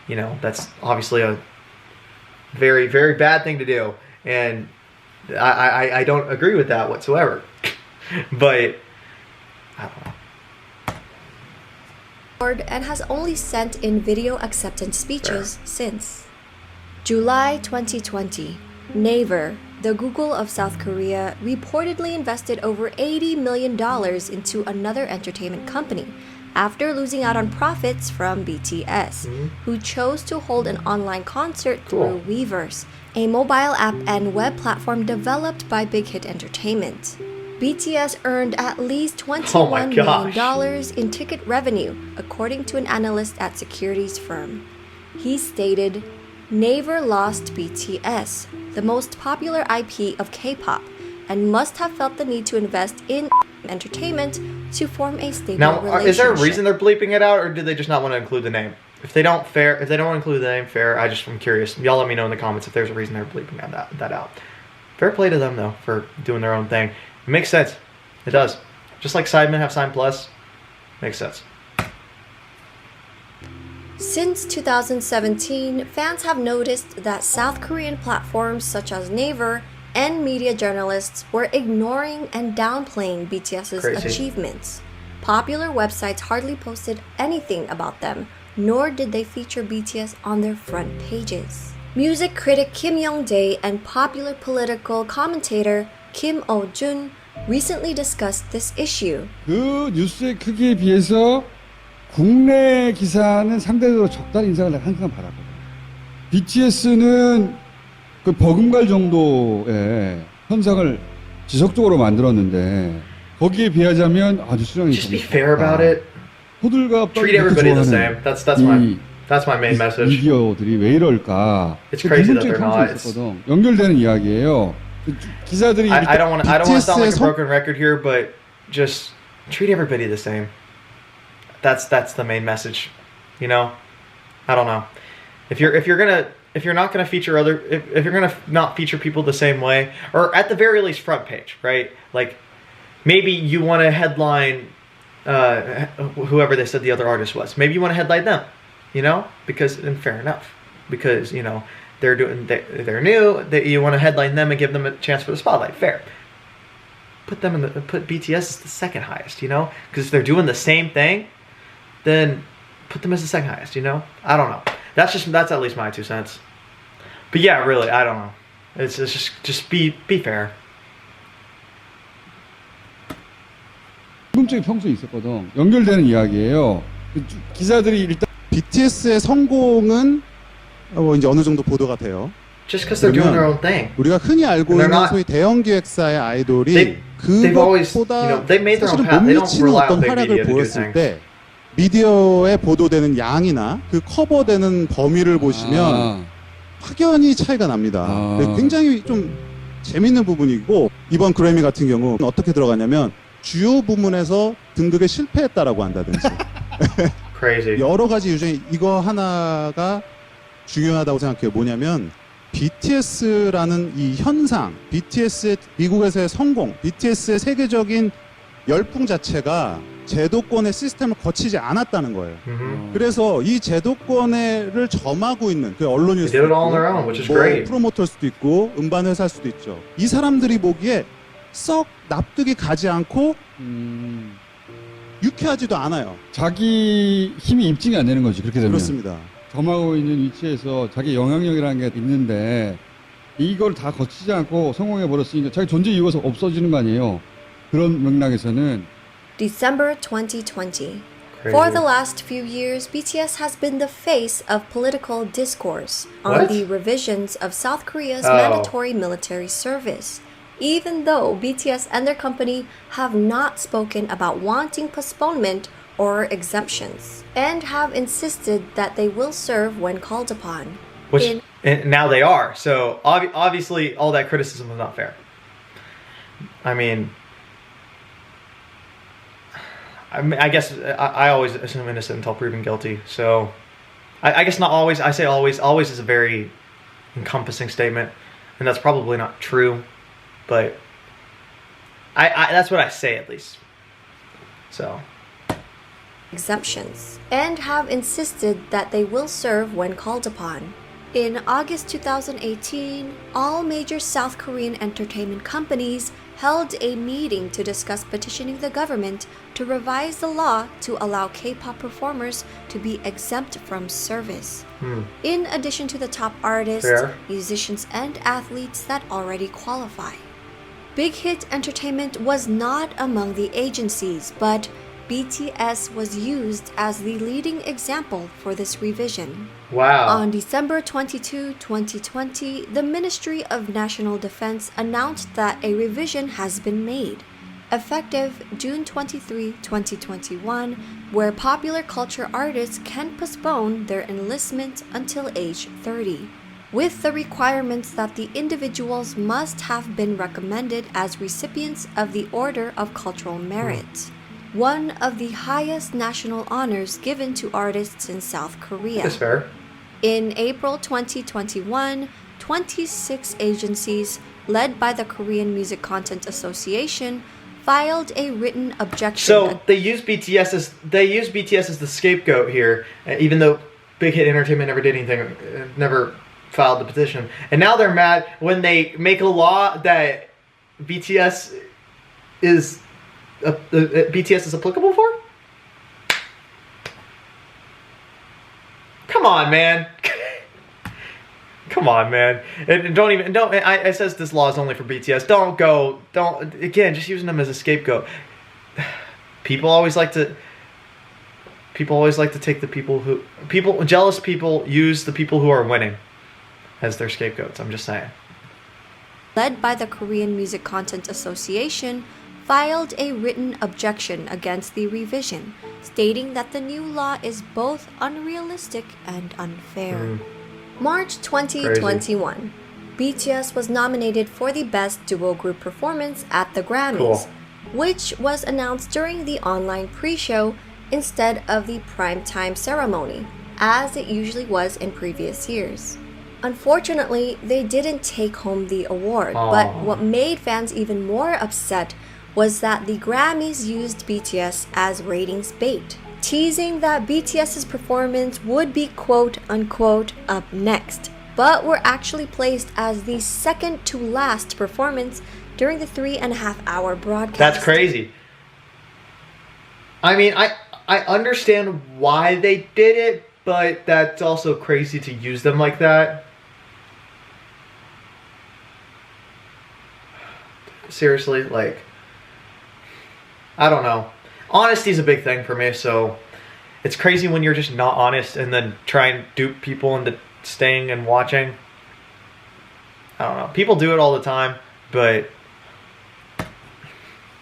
You know, that's obviously a very, very bad thing to do. And I don't agree with that whatsoever. But, I don't know. And has only sent in video acceptance speeches since. July 2020, Naver, the Google of South Korea, reportedly invested over $80 million into another entertainment company after losing out on profits from BTS, who chose to hold an online concert through Weverse, a mobile app and web platform developed by Big Hit Entertainment. BTS earned at least $21 million in ticket revenue, according to an analyst at securities firm. He stated, Naver lost BTS, the most popular IP of K-pop, and must have felt the need to invest in entertainment to form a stable relationship. Is there a reason they're bleeping it out, or do they just not want to include the name? If they don't include the name, fair. I'm curious. Y'all let me know in the comments if there's a reason they're bleeping that out. Fair play to them though for doing their own thing. It makes sense. It does. Just like Sidemen have Sign Plus. Makes sense. Since 2017, fans have noticed that South Korean platforms such as Naver and media journalists were ignoring and downplaying BTS's achievements. Popular websites hardly posted anything about them, nor did they feature BTS on their front pages. Music critic Kim Young-dae and popular political commentator Kim Oh-jun recently discussed this issue. 그 뉴스의 크기에 비해서 국내 기사는 상대적으로 적다는 인상을 내가 항상 받았거든요. BTS는 그 버금갈 정도의 현상을 지속적으로 만들었는데 거기에 비하자면 아주 수량이 Just be fair about it. 호들갑 Treat everybody the same. That's my main message. 미디어들이 왜 이럴까? It's crazy that they're not. 연결되는 이야기예요. 기사들이 I don't want to sound like a broken record here, but just treat everybody the same. That's the main message. You know, I don't know. If you're not gonna feature if you're gonna not feature people the same way, or at the very least front page, right? Like maybe you want to headline whoever they said the other artist was. Maybe you want to headline them, you know, and fair enough, because you know. They're new. You want to headline them and give them a chance for the spotlight. Fair. Put BTS as the second highest. You know, because if they're doing the same thing, then put them as the second highest. You know, I don't know. That's at least my 2 cents. But yeah, really, I don't know. It's just be fair. 궁금증이 평소에 있었거든. 연결되는 이야기예요. 기사들이 일단 BTS의 성공은 이제 어느 정도 보도가 돼요. Just because they're doing their own thing. 우리가 흔히 알고 있는 소위 대형 기획사의 아이돌이 그것보다 사실은 못 미치는 어떤 활약을 보였을 때 미디어에 보도되는 양이나 그 커버되는 범위를 보시면 확연히 차이가 납니다. 굉장히 좀 재밌는 부분이고 이번 그래미 같은 경우 어떻게 들어가냐면 주요 부문에서 등극에 실패했다라고 한다든지 Crazy. 여러 가지 이유 중에 이거 하나가 중요하다고 생각해요. 뭐냐면 BTS라는 이 현상, BTS의 미국에서의 성공, BTS의 세계적인 열풍 자체가 제도권의 시스템을 거치지 않았다는 거예요. 그래서 이 제도권을 점하고 있는 그 언론일 수도 있고 뭐 프로모터일 수도 있고 음반 회사일 수도 있죠. 이 사람들이 보기에 썩 납득이 가지 않고 유쾌하지도 않아요. 자기 힘이 입증이 안 되는 거지, 그렇게 되면. 그렇습니다. 점하고 있는 위치에서 자기 영향력이라는 게 있는데 이걸 다 거치지 않고 성공해 버렸으니까 자기 존재 이유가 없어지는 거 아니에요. 그런 맥락에서는 December 2020. For the last few years, BTS has been the face of political discourse on the revisions of South Korea's mandatory military service. Even though BTS and their company have not spoken about wanting postponement or exemptions, and have insisted that they will serve when called upon. And now they are. So obviously all that criticism was not fair. I guess I always assume innocent until proven guilty. So I guess not always. I say always. Always is a very encompassing statement, and that's probably not true. But I that's what I say at least. So. Exemptions, and have insisted that they will serve when called upon. In August 2018, all major South Korean entertainment companies held a meeting to discuss petitioning the government to revise the law to allow K-pop performers to be exempt from service. In addition to the top artists, musicians, and athletes that already qualify. Big Hit Entertainment was not among the agencies, but BTS was used as the leading example for this revision. Wow. On December 22, 2020, the Ministry of National Defense announced that a revision has been made, effective June 23, 2021, where popular culture artists can postpone their enlistment until age 30, with the requirements that the individuals must have been recommended as recipients of the Order of Cultural Merit, one of the highest national honors given to artists in South Korea. That's fair. In April 2021, 26 agencies, led by the Korean Music Content Association, filed a written objection. So they use BTS as the scapegoat here, even though Big Hit Entertainment never did anything, never filed the petition. And now they're mad when they make a law that BTS is applicable for? Come on, man. Come on, man. And it says this law is only for BTS. Again, just using them as a scapegoat. People always like to take jealous people use the people who are winning as their scapegoats. I'm just saying. Led by the Korean Music Content Association, filed a written objection against the revision, stating that the new law is both unrealistic and unfair. March 2021, BTS was nominated for the Best Duo Group Performance at the Grammys, which was announced during the online pre-show instead of the primetime ceremony, as it usually was in previous years. Unfortunately, they didn't take home the award, but what made fans even more upset was that the Grammys used BTS as ratings bait, teasing that BTS's performance would be quote-unquote up next, but were actually placed as the second to last performance during the 3.5-hour broadcast. That's crazy. I mean, I understand why they did it, but that's also crazy to use them like that. Seriously, like, I don't know. Honesty is a big thing for me, so it's crazy when you're just not honest and then try and dupe people into staying and watching. I don't know. People do it all the time, but...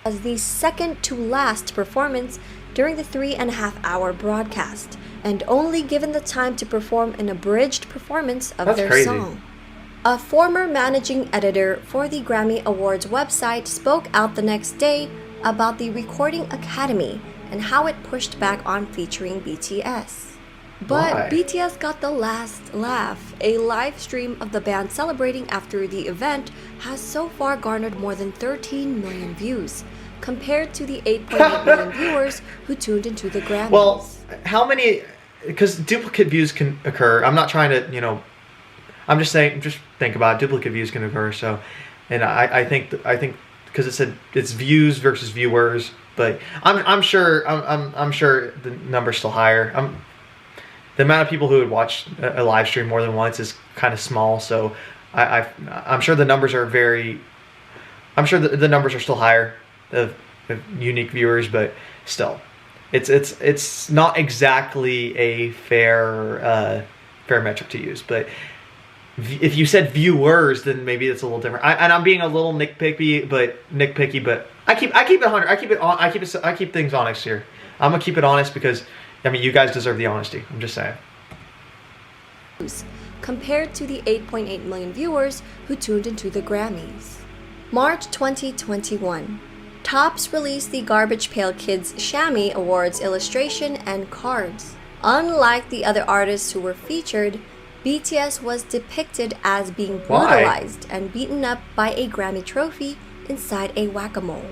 As the second to last performance during the 3.5-hour broadcast, and only given the time to perform an abridged performance of their song. A former managing editor for the Grammy Awards website spoke out the next day about the Recording Academy and how it pushed back on featuring BTS. But Why? BTS got the last laugh. A live stream of the band celebrating after the event has so far garnered more than 13 million views, compared to the 8.8 million viewers who tuned into the Grammys. Well, how many? Because duplicate views can occur. I'm not trying to, I'm just saying. Just think about it. Duplicate views can occur. So, and I think because it said it's views versus viewers, but I'm sure the number's still higher. The amount of people who would watch a live stream more than once is kind of small. So, I'm sure the numbers are I'm sure the numbers are still higher of unique viewers, but still. It's not exactly a fair metric to use, but if you said viewers, then maybe it's a little different. And I'm being a little nitpicky, but I keep it 100. I keep things honest here. I'm gonna keep it honest because you guys deserve the honesty. I'm just saying. Compared to the 8.8 million viewers who tuned into the Grammys. March 2021. Topps released the Garbage Pail Kids Shammy Awards illustration and cards. Unlike the other artists who were featured, BTS was depicted as being brutalized and beaten up by a Grammy trophy inside a whack-a-mole.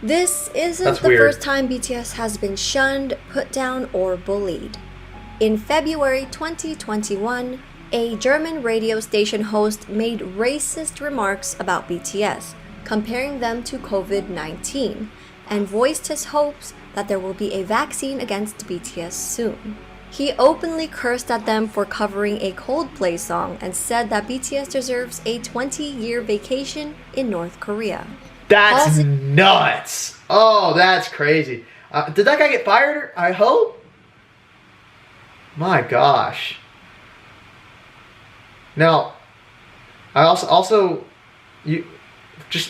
This isn't the first time BTS has been shunned, put down, or bullied. In February 2021, a German radio station host made racist remarks about BTS, comparing them to COVID-19, and voiced his hopes that there will be a vaccine against BTS soon. He openly cursed at them for covering a Coldplay song and said that BTS deserves a 20-year vacation in North Korea. That's nuts. Oh, that's crazy. Did that guy get fired? I hope. My gosh. Now, I also you just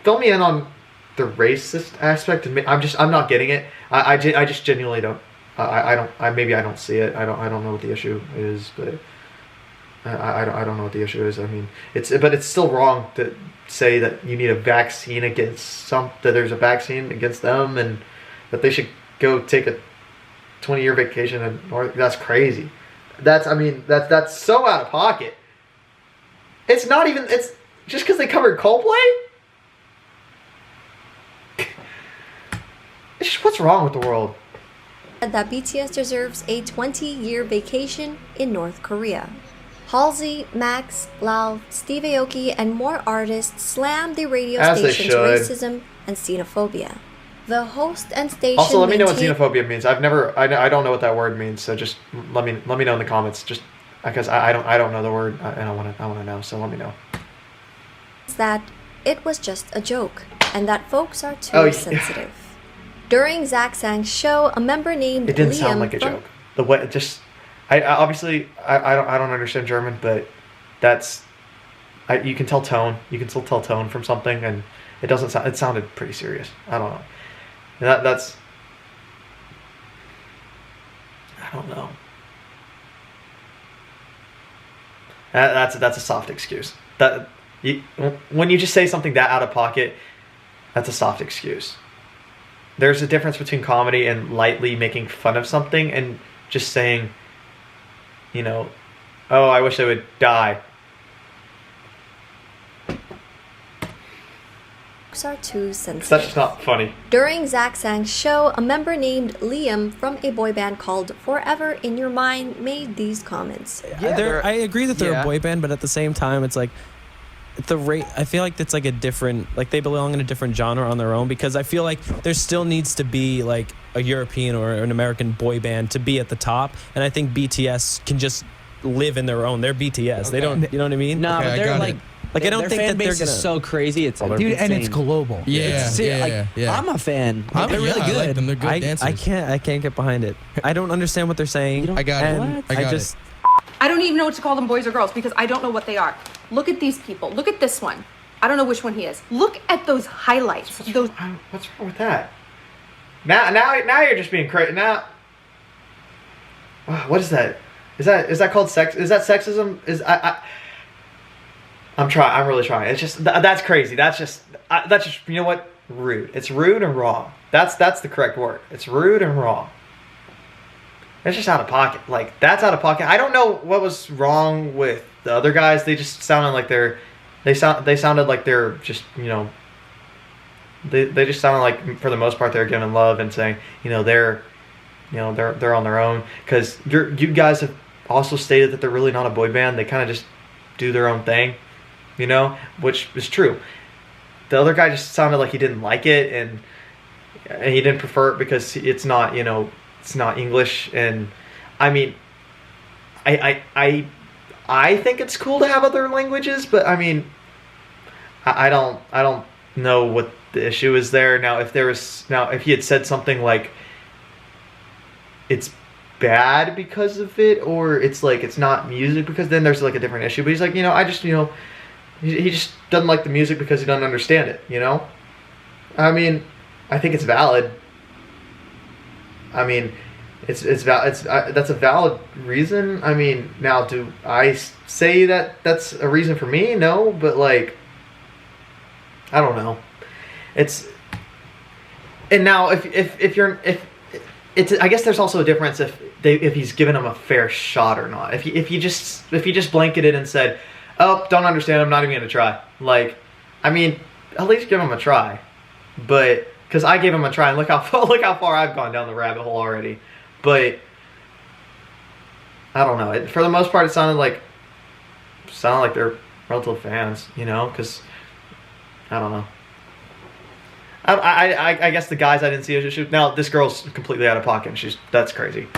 fill me in on the racist aspect. And I'm not getting it. I just genuinely don't. Maybe I don't see it. I don't know what the issue is, but I don't know what the issue is. But it's still wrong to say that you need a vaccine against that there's a vaccine against them, and that they should go take a 20-year vacation and that's crazy. That's so out of pocket. It's not even. It's just because they covered Coldplay. It's just, what's wrong with the world? That BTS deserves a 20-year vacation in North Korea. Halsey, Max, Lau, Steve Aoki, and more artists slammed the radio station's racism and xenophobia. The host and station also, let me know what xenophobia means. I don't know what that word means. So just let me know in the comments. Just because I don't know the word and I want to know. So let me know. That it was just a joke and that folks are too sensitive. During Zach Sang's show, a member named It didn't Liam sound like a joke. The way I don't understand German, but you can tell tone. You can still tell tone from something, and it doesn't sound. It sounded pretty serious. I don't know. That's I don't know. That's a soft excuse. When you just say something that out of pocket, that's a soft excuse. There's a difference between comedy and lightly making fun of something and just saying, oh, I wish I would die. Are too sensitive. That's just not funny. During Zach Sang's show, a member named Liam from a boy band called Forever in Your Mind made these comments. Yeah, I agree that they're a boy band, but at the same time, it's like I feel like it's like a different, like they belong in a different genre on their own, because I feel like there still needs to be like a European or an American boy band to be at the top, and I think BTS can just live in their own. They're BTS. Okay. They don't, you know what I mean? No, but they're like. Like I don't think that they're gonna. So crazy, it's dude, insane. and it's global. Yeah, I'm a fan. They're really good. I like them. They're good dancers. I can't get behind it. I don't understand what they're saying. I got it. I don't even know what to call them, boys or girls, because I don't know what they are. Look at these people. Look at this one. I don't know which one he is. Look at those highlights. What's wrong with that? Now you're just being crazy. Now, what is that? Is that called sex? Is that sexism? I'm really trying. It's just that's crazy. That's just you know what? Rude. It's rude and wrong. That's the correct word. It's rude and wrong. It's just out of pocket. Like, that's out of pocket. I don't know what was wrong with the other guys. They just sounded like they sounded like they're just, you know, they just sounded like, for the most part, they're giving love and saying, you know, they're on their own. Because you guys have also stated that they're really not a boy band. They kind of just do their own thing, you know, which is true. The other guy just sounded like he didn't like it, and he didn't prefer it because it's not, you know, it's not English. And I mean, I think it's cool to have other languages, but I mean, I don't know what the issue is there. Now, if he had said something like it's bad because of it, or it's like it's not music because, then there's like a different issue. But he's like, you know, I just, you know, he just doesn't like the music because he doesn't understand it, you know? I mean, I think it's valid. I mean, that's a valid reason. I mean, now, do I say that that's a reason for me? No, but like, I don't know. And now if it's, I guess there's also a difference if he's given him a fair shot or not. If he just blanketed and said, oh, don't understand, I'm not even gonna try. Like, I mean, at least give him a try. But because I gave him a try, and look how far I've gone down the rabbit hole already. But I don't know. For the most part, it sounded like they're relative fans, you know. Because I don't know. I guess the guys I didn't see as a shoot. Now this girl's completely out of pocket. And that's crazy.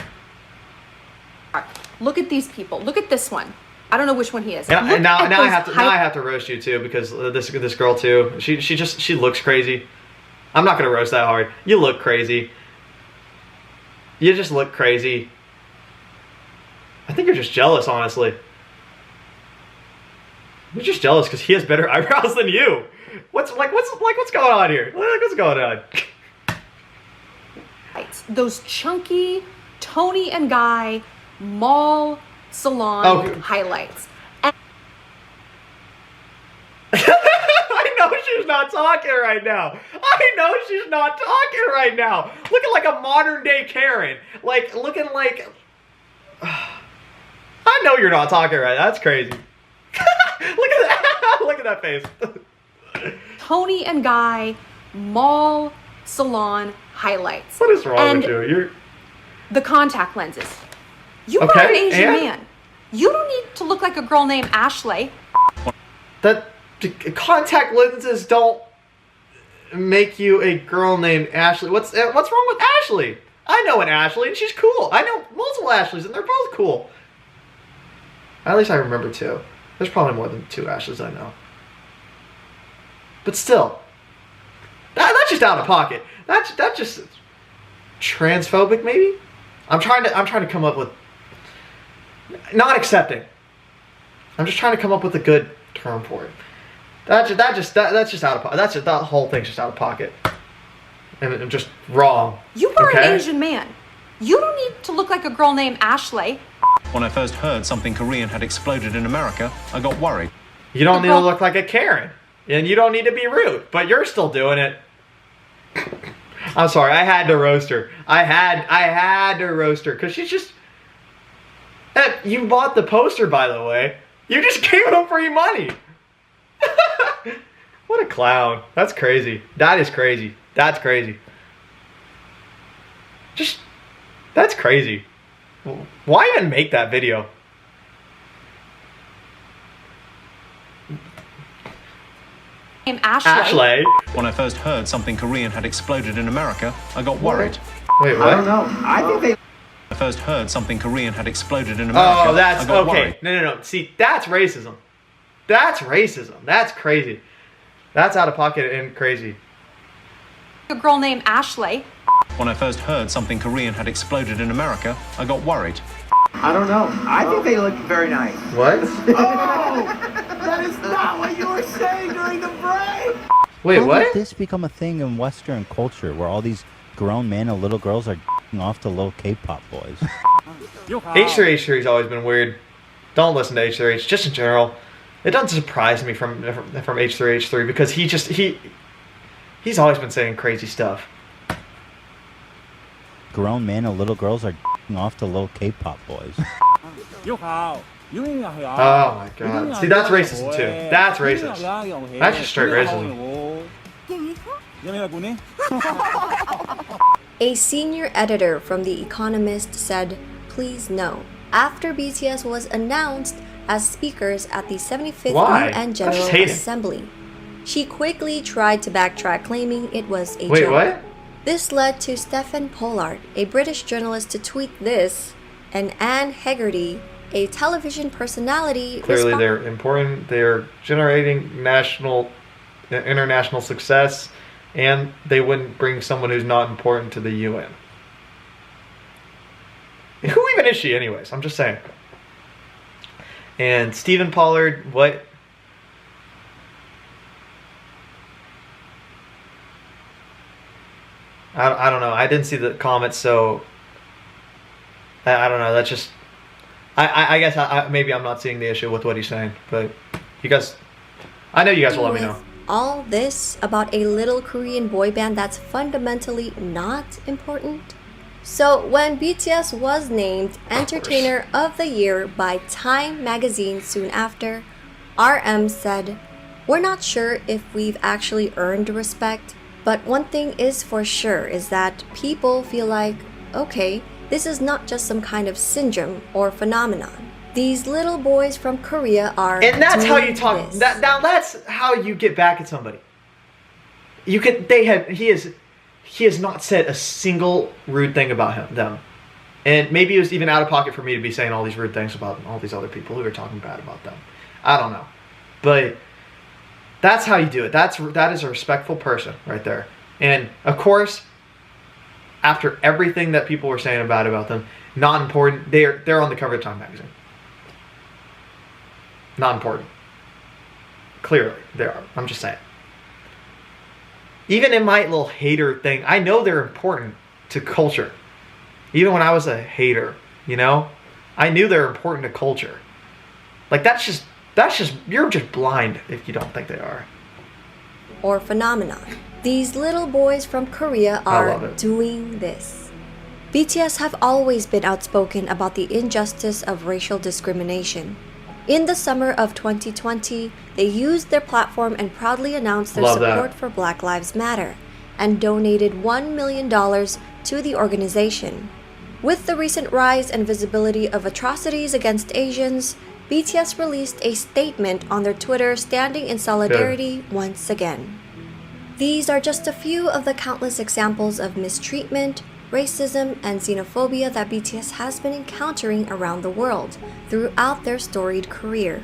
Look at these people. Look at this one. I don't know which one he is. Now I have to roast you too, because this girl too. She looks crazy. I'm not gonna roast that hard. You look crazy. You just look crazy. I think you're just jealous, honestly. You're just jealous because he has better eyebrows than you. What's going on here? What's going on? Those chunky Tony and Guy mall salon highlights. I know she's not talking right now. Looking like a modern day Karen. Like, looking like... I know you're not talking right. That's crazy. Look at that. Look at that face. Tony and Guy mall salon highlights. What is wrong with you? The contact lenses. You are an Asian man. You don't need to look like a girl named Ashley. The contact lenses don't make you a girl named Ashley. What's wrong with Ashley? I know an Ashley, and she's cool. I know multiple Ashleys, and they're both cool. At least I remember two. There's probably more than two Ashleys I know. But still, that's just out of pocket. That's just transphobic, maybe. I'm trying to come up with not accepting. I'm just trying to come up with a good term for it. That's just out of pocket. That's just, that whole thing's just out of pocket, and just wrong. You are an Asian man. You don't need to look like a girl named Ashley. When I first heard something Korean had exploded in America, I got worried. You don't need to look like a Karen, and you don't need to be rude, but you're still doing it. I'm sorry, I had to roast her. I had to roast her because she's just. You bought the poster, by the way. You just gave him free money. What a clown. That's crazy. That is crazy. That's crazy. That's crazy. Why even make that video? Ashley. When I first heard something Korean had exploded in America, I got worried. Wait, what? I don't know. I think they... I first heard something Korean had exploded in America. Oh, that's I got okay. worried. No. See, that's racism. That's racism. That's crazy. That's out of pocket and crazy. A girl named Ashley. When I first heard something Korean had exploded in America, I got worried. I don't know. I think they look very nice. What? Oh! That is not what you were saying during the break! Wait, How what? did this become a thing in Western culture where all these grown men and little girls are off to little K-pop boys? H3H3's always been weird. Don't listen to H3H, just in general. It doesn't surprise me from H3H3 because he's always been saying crazy stuff. Grown men and little girls are off to little K-pop boys. Oh my god. See, that's racism too. That's racist. That's just straight racism. A senior editor from The Economist said, "Please no," after BTS was announced as speakers at the 75th UN General Assembly. She quickly tried to backtrack, claiming it was a joke. Wait, what? This led to Stephen Pollard, a British journalist, to tweet this, and Anne Hegarty, a television personality. Clearly they're important. They're generating international success, and they wouldn't bring someone who's not important to the UN. Who even is she anyways? I'm just saying. And Stephen Pollard, what? I don't know. I didn't see the comments, so I don't know. That's just... I guess maybe I'm not seeing the issue with what he's saying, but you guys... I know you guys will let me know. All this about a little Korean boy band that's fundamentally not important? So when BTS was named Entertainer of the Year by Time magazine soon after, RM said, "We're not sure if we've actually earned respect, but one thing is for sure is that people feel like, okay, this is not just some kind of syndrome or phenomenon. These little boys from Korea are..." And that's how you talk. Now that's how you get back at somebody. You can. He has not said a single rude thing about them, and maybe it was even out of pocket for me to be saying all these rude things about all these other people who are talking bad about them. I don't know, but that's how you do it. That is a respectful person right there. And of course, after everything that people were saying about them, not important. They're on the cover of Time magazine. Not important. Clearly, they are. I'm just saying. Even in my little hater thing, I know they're important to culture. Even when I was a hater, you know, I knew they're important to culture. Like that's just you're just blind if you don't think they are. Or phenomenon. These little boys from Korea are doing this. BTS have always been outspoken about the injustice of racial discrimination. In the summer of 2020, they used their platform and proudly announced their support for Black Lives Matter and donated $1 million to the organization. With the recent rise and visibility of atrocities against Asians, BTS released a statement on their Twitter standing in solidarity once again. These are just a few of the countless examples of mistreatment, racism, and xenophobia that BTS has been encountering around the world throughout their storied career.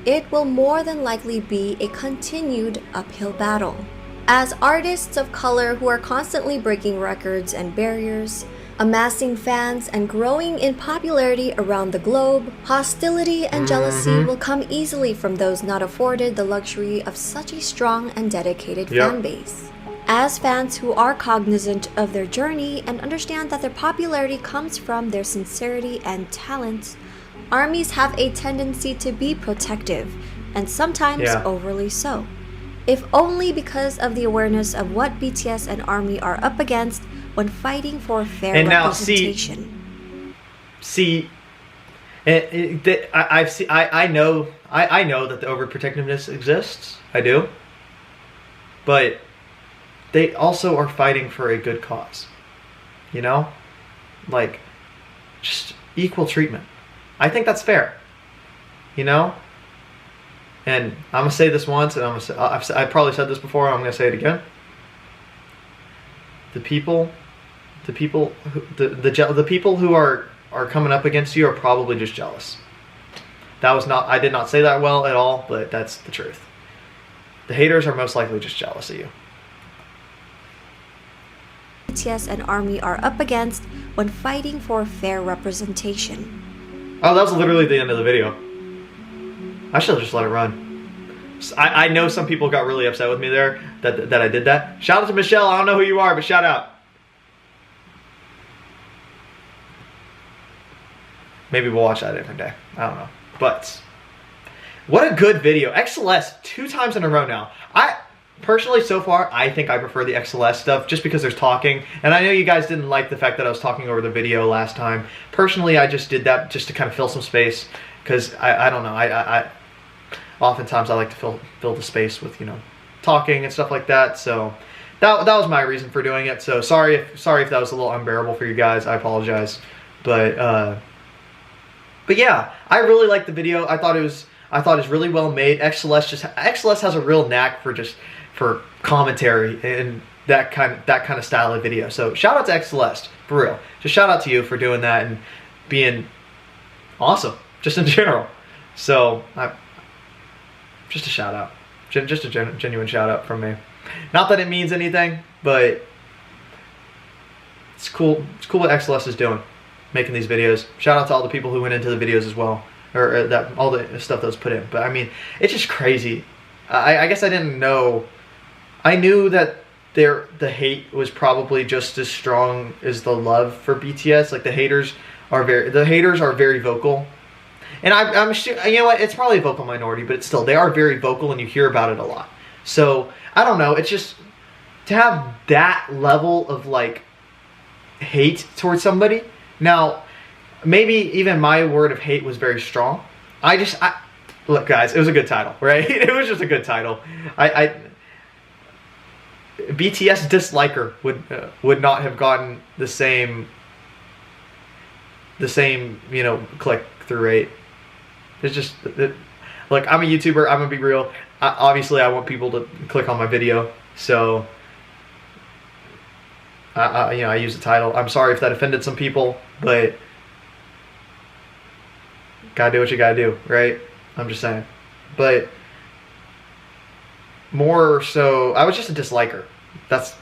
It will more than likely be a continued uphill battle. As artists of color who are constantly breaking records and barriers, amassing fans, and growing in popularity around the globe, hostility and jealousy will come easily from those not afforded the luxury of such a strong and dedicated fan base. As fans who are cognizant of their journey and understand that their popularity comes from their sincerity and talent, ARMYs have a tendency to be protective, and sometimes overly so. If only because of the awareness of what BTS and ARMY are up against when fighting for fair representation. I know that the overprotectiveness exists. I do. But they also are fighting for a good cause. You know? Like, just equal treatment. I think that's fair. You know? And I'm going to say this once, and I've probably said this before, and I'm going to say it again. The people who are coming up against you are probably just jealous. I did not say that well at all, but that's the truth. The haters are most likely just jealous of you. BTS and ARMY are up against when fighting for fair representation. Oh, that was literally the end of the video. I should have just let it run. I know some people got really upset with me there that I did that. Shout out to Michelle. I don't know who you are, but shout out. Maybe we'll watch that a different day. I don't know. But what a good video. xCeleste 2 times in a row now. personally, so far, I think I prefer the xCeleste stuff just because there's talking. And I know you guys didn't like the fact that I was talking over the video last time. Personally, I just did that just to kind of fill some space because I don't know. I oftentimes I like to fill the space with, you know, talking and stuff like that. So that was my reason for doing it. So sorry if that was a little unbearable for you guys. I apologize. But yeah, I really liked the video. I thought it was really well made. xCeleste has a real knack for commentary and that kind of style of video. So shout out to xCeleste, for real. Just shout out to you for doing that and being awesome, just in general. So just a shout out, just a genuine shout out from me. Not that it means anything, but it's cool. It's cool what xCeleste is doing, making these videos. Shout out to all the people who went into the videos as well, or that all the stuff that was put in. But I mean, it's just crazy. I guess I didn't know. I knew that the hate was probably just as strong as the love for BTS. Like the haters are very vocal, and I'm sure, you know what, it's probably a vocal minority, but it's still, they are very vocal, and you hear about it a lot. So I don't know. It's just to have that level of like hate towards somebody. Now, maybe even my word of hate was very strong. Look, guys, it was a good title, right? It was just a good title. BTS disliker would not have gotten the same you know, click-through rate. It's just look, I'm a YouTuber. I'm gonna be real. Obviously, I want people to click on my video, so you know, I use the title. I'm sorry if that offended some people, but gotta do what you gotta do, right? I'm just saying. But more so, I was just a disliker. That's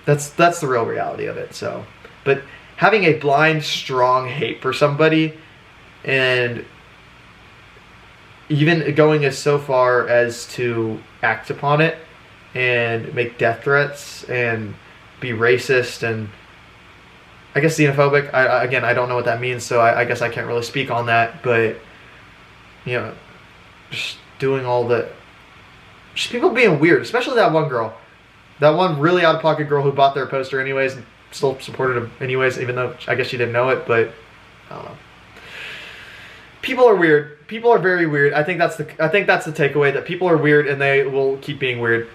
the real reality of it. So, but having a blind, strong hate for somebody, and even going as so far as to act upon it and make death threats and be racist and I guess xenophobic. Again, I don't know what that means, so I guess I can't really speak on that. But you know, just doing all the, just people being weird, especially that one girl, that one really out of pocket girl who bought their poster anyways and still supported him anyways, even though I guess she didn't know it. But I don't know. People are weird. People are very weird. I think that's the takeaway, that people are weird and they will keep being weird.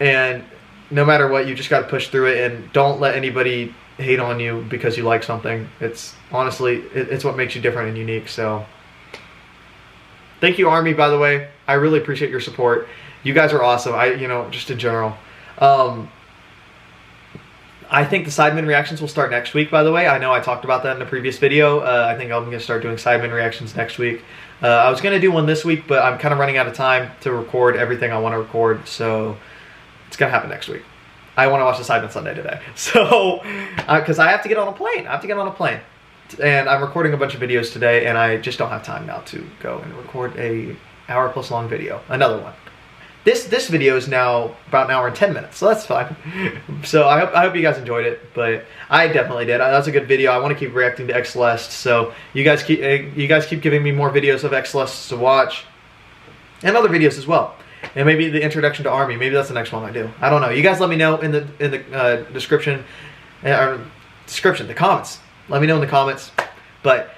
And no matter what, you just got to push through it, and don't let anybody hate on you because you like something. It's honestly, it's what makes you different and unique. So thank you, Army, by the way. I really appreciate your support. You guys are awesome. You know, just in general. I think the Sidemen reactions will start next week, by the way. I know I talked about that in the previous video. I think I'm going to start doing Sidemen reactions next week. I was going to do one this week, but I'm kind of running out of time to record everything I want to record, so it's going to happen next week. I want to watch the Sidemen Sunday today. So, because I have to get on a plane. And I'm recording a bunch of videos today, and I just don't have time now to go and record a hour-plus long video. Another one. This video is now about an hour and 10 minutes, so that's fine. So I hope you guys enjoyed it, but I definitely did. That was a good video. I want to keep reacting to xCeleste, so you guys keep giving me more videos of xCeleste to watch, and other videos as well. And maybe the introduction to Army. Maybe that's the next one I do. I don't know. You guys let me know in the description, the comments. Let me know in the comments. But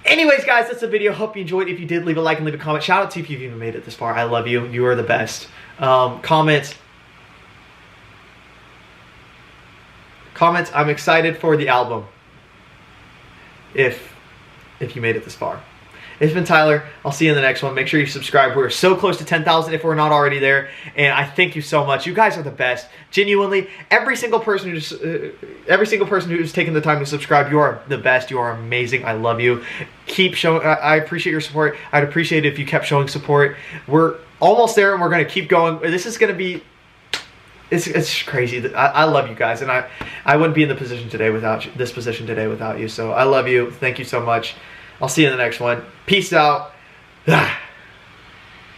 anyways, guys, that's the video. Hope you enjoyed. If you did, leave a like and leave a comment. Shout out to you if you've even made it this far. I love you. You are the best. Comments. I'm excited for the album. If you made it this far. It's been Tyler. I'll see you in the next one. Make sure you subscribe. We're so close to 10,000 if we're not already there. And I thank you so much. You guys are the best. Genuinely, every single person who's taken the time to subscribe, you are the best. You are amazing. I love you. Keep showing. I appreciate your support. I'd appreciate it if you kept showing support. We're almost there, and we're going to keep going. This is going to be. It's crazy. I love you guys, and I wouldn't be in this position today without you. So I love you. Thank you so much. I'll see you in the next one. Peace out.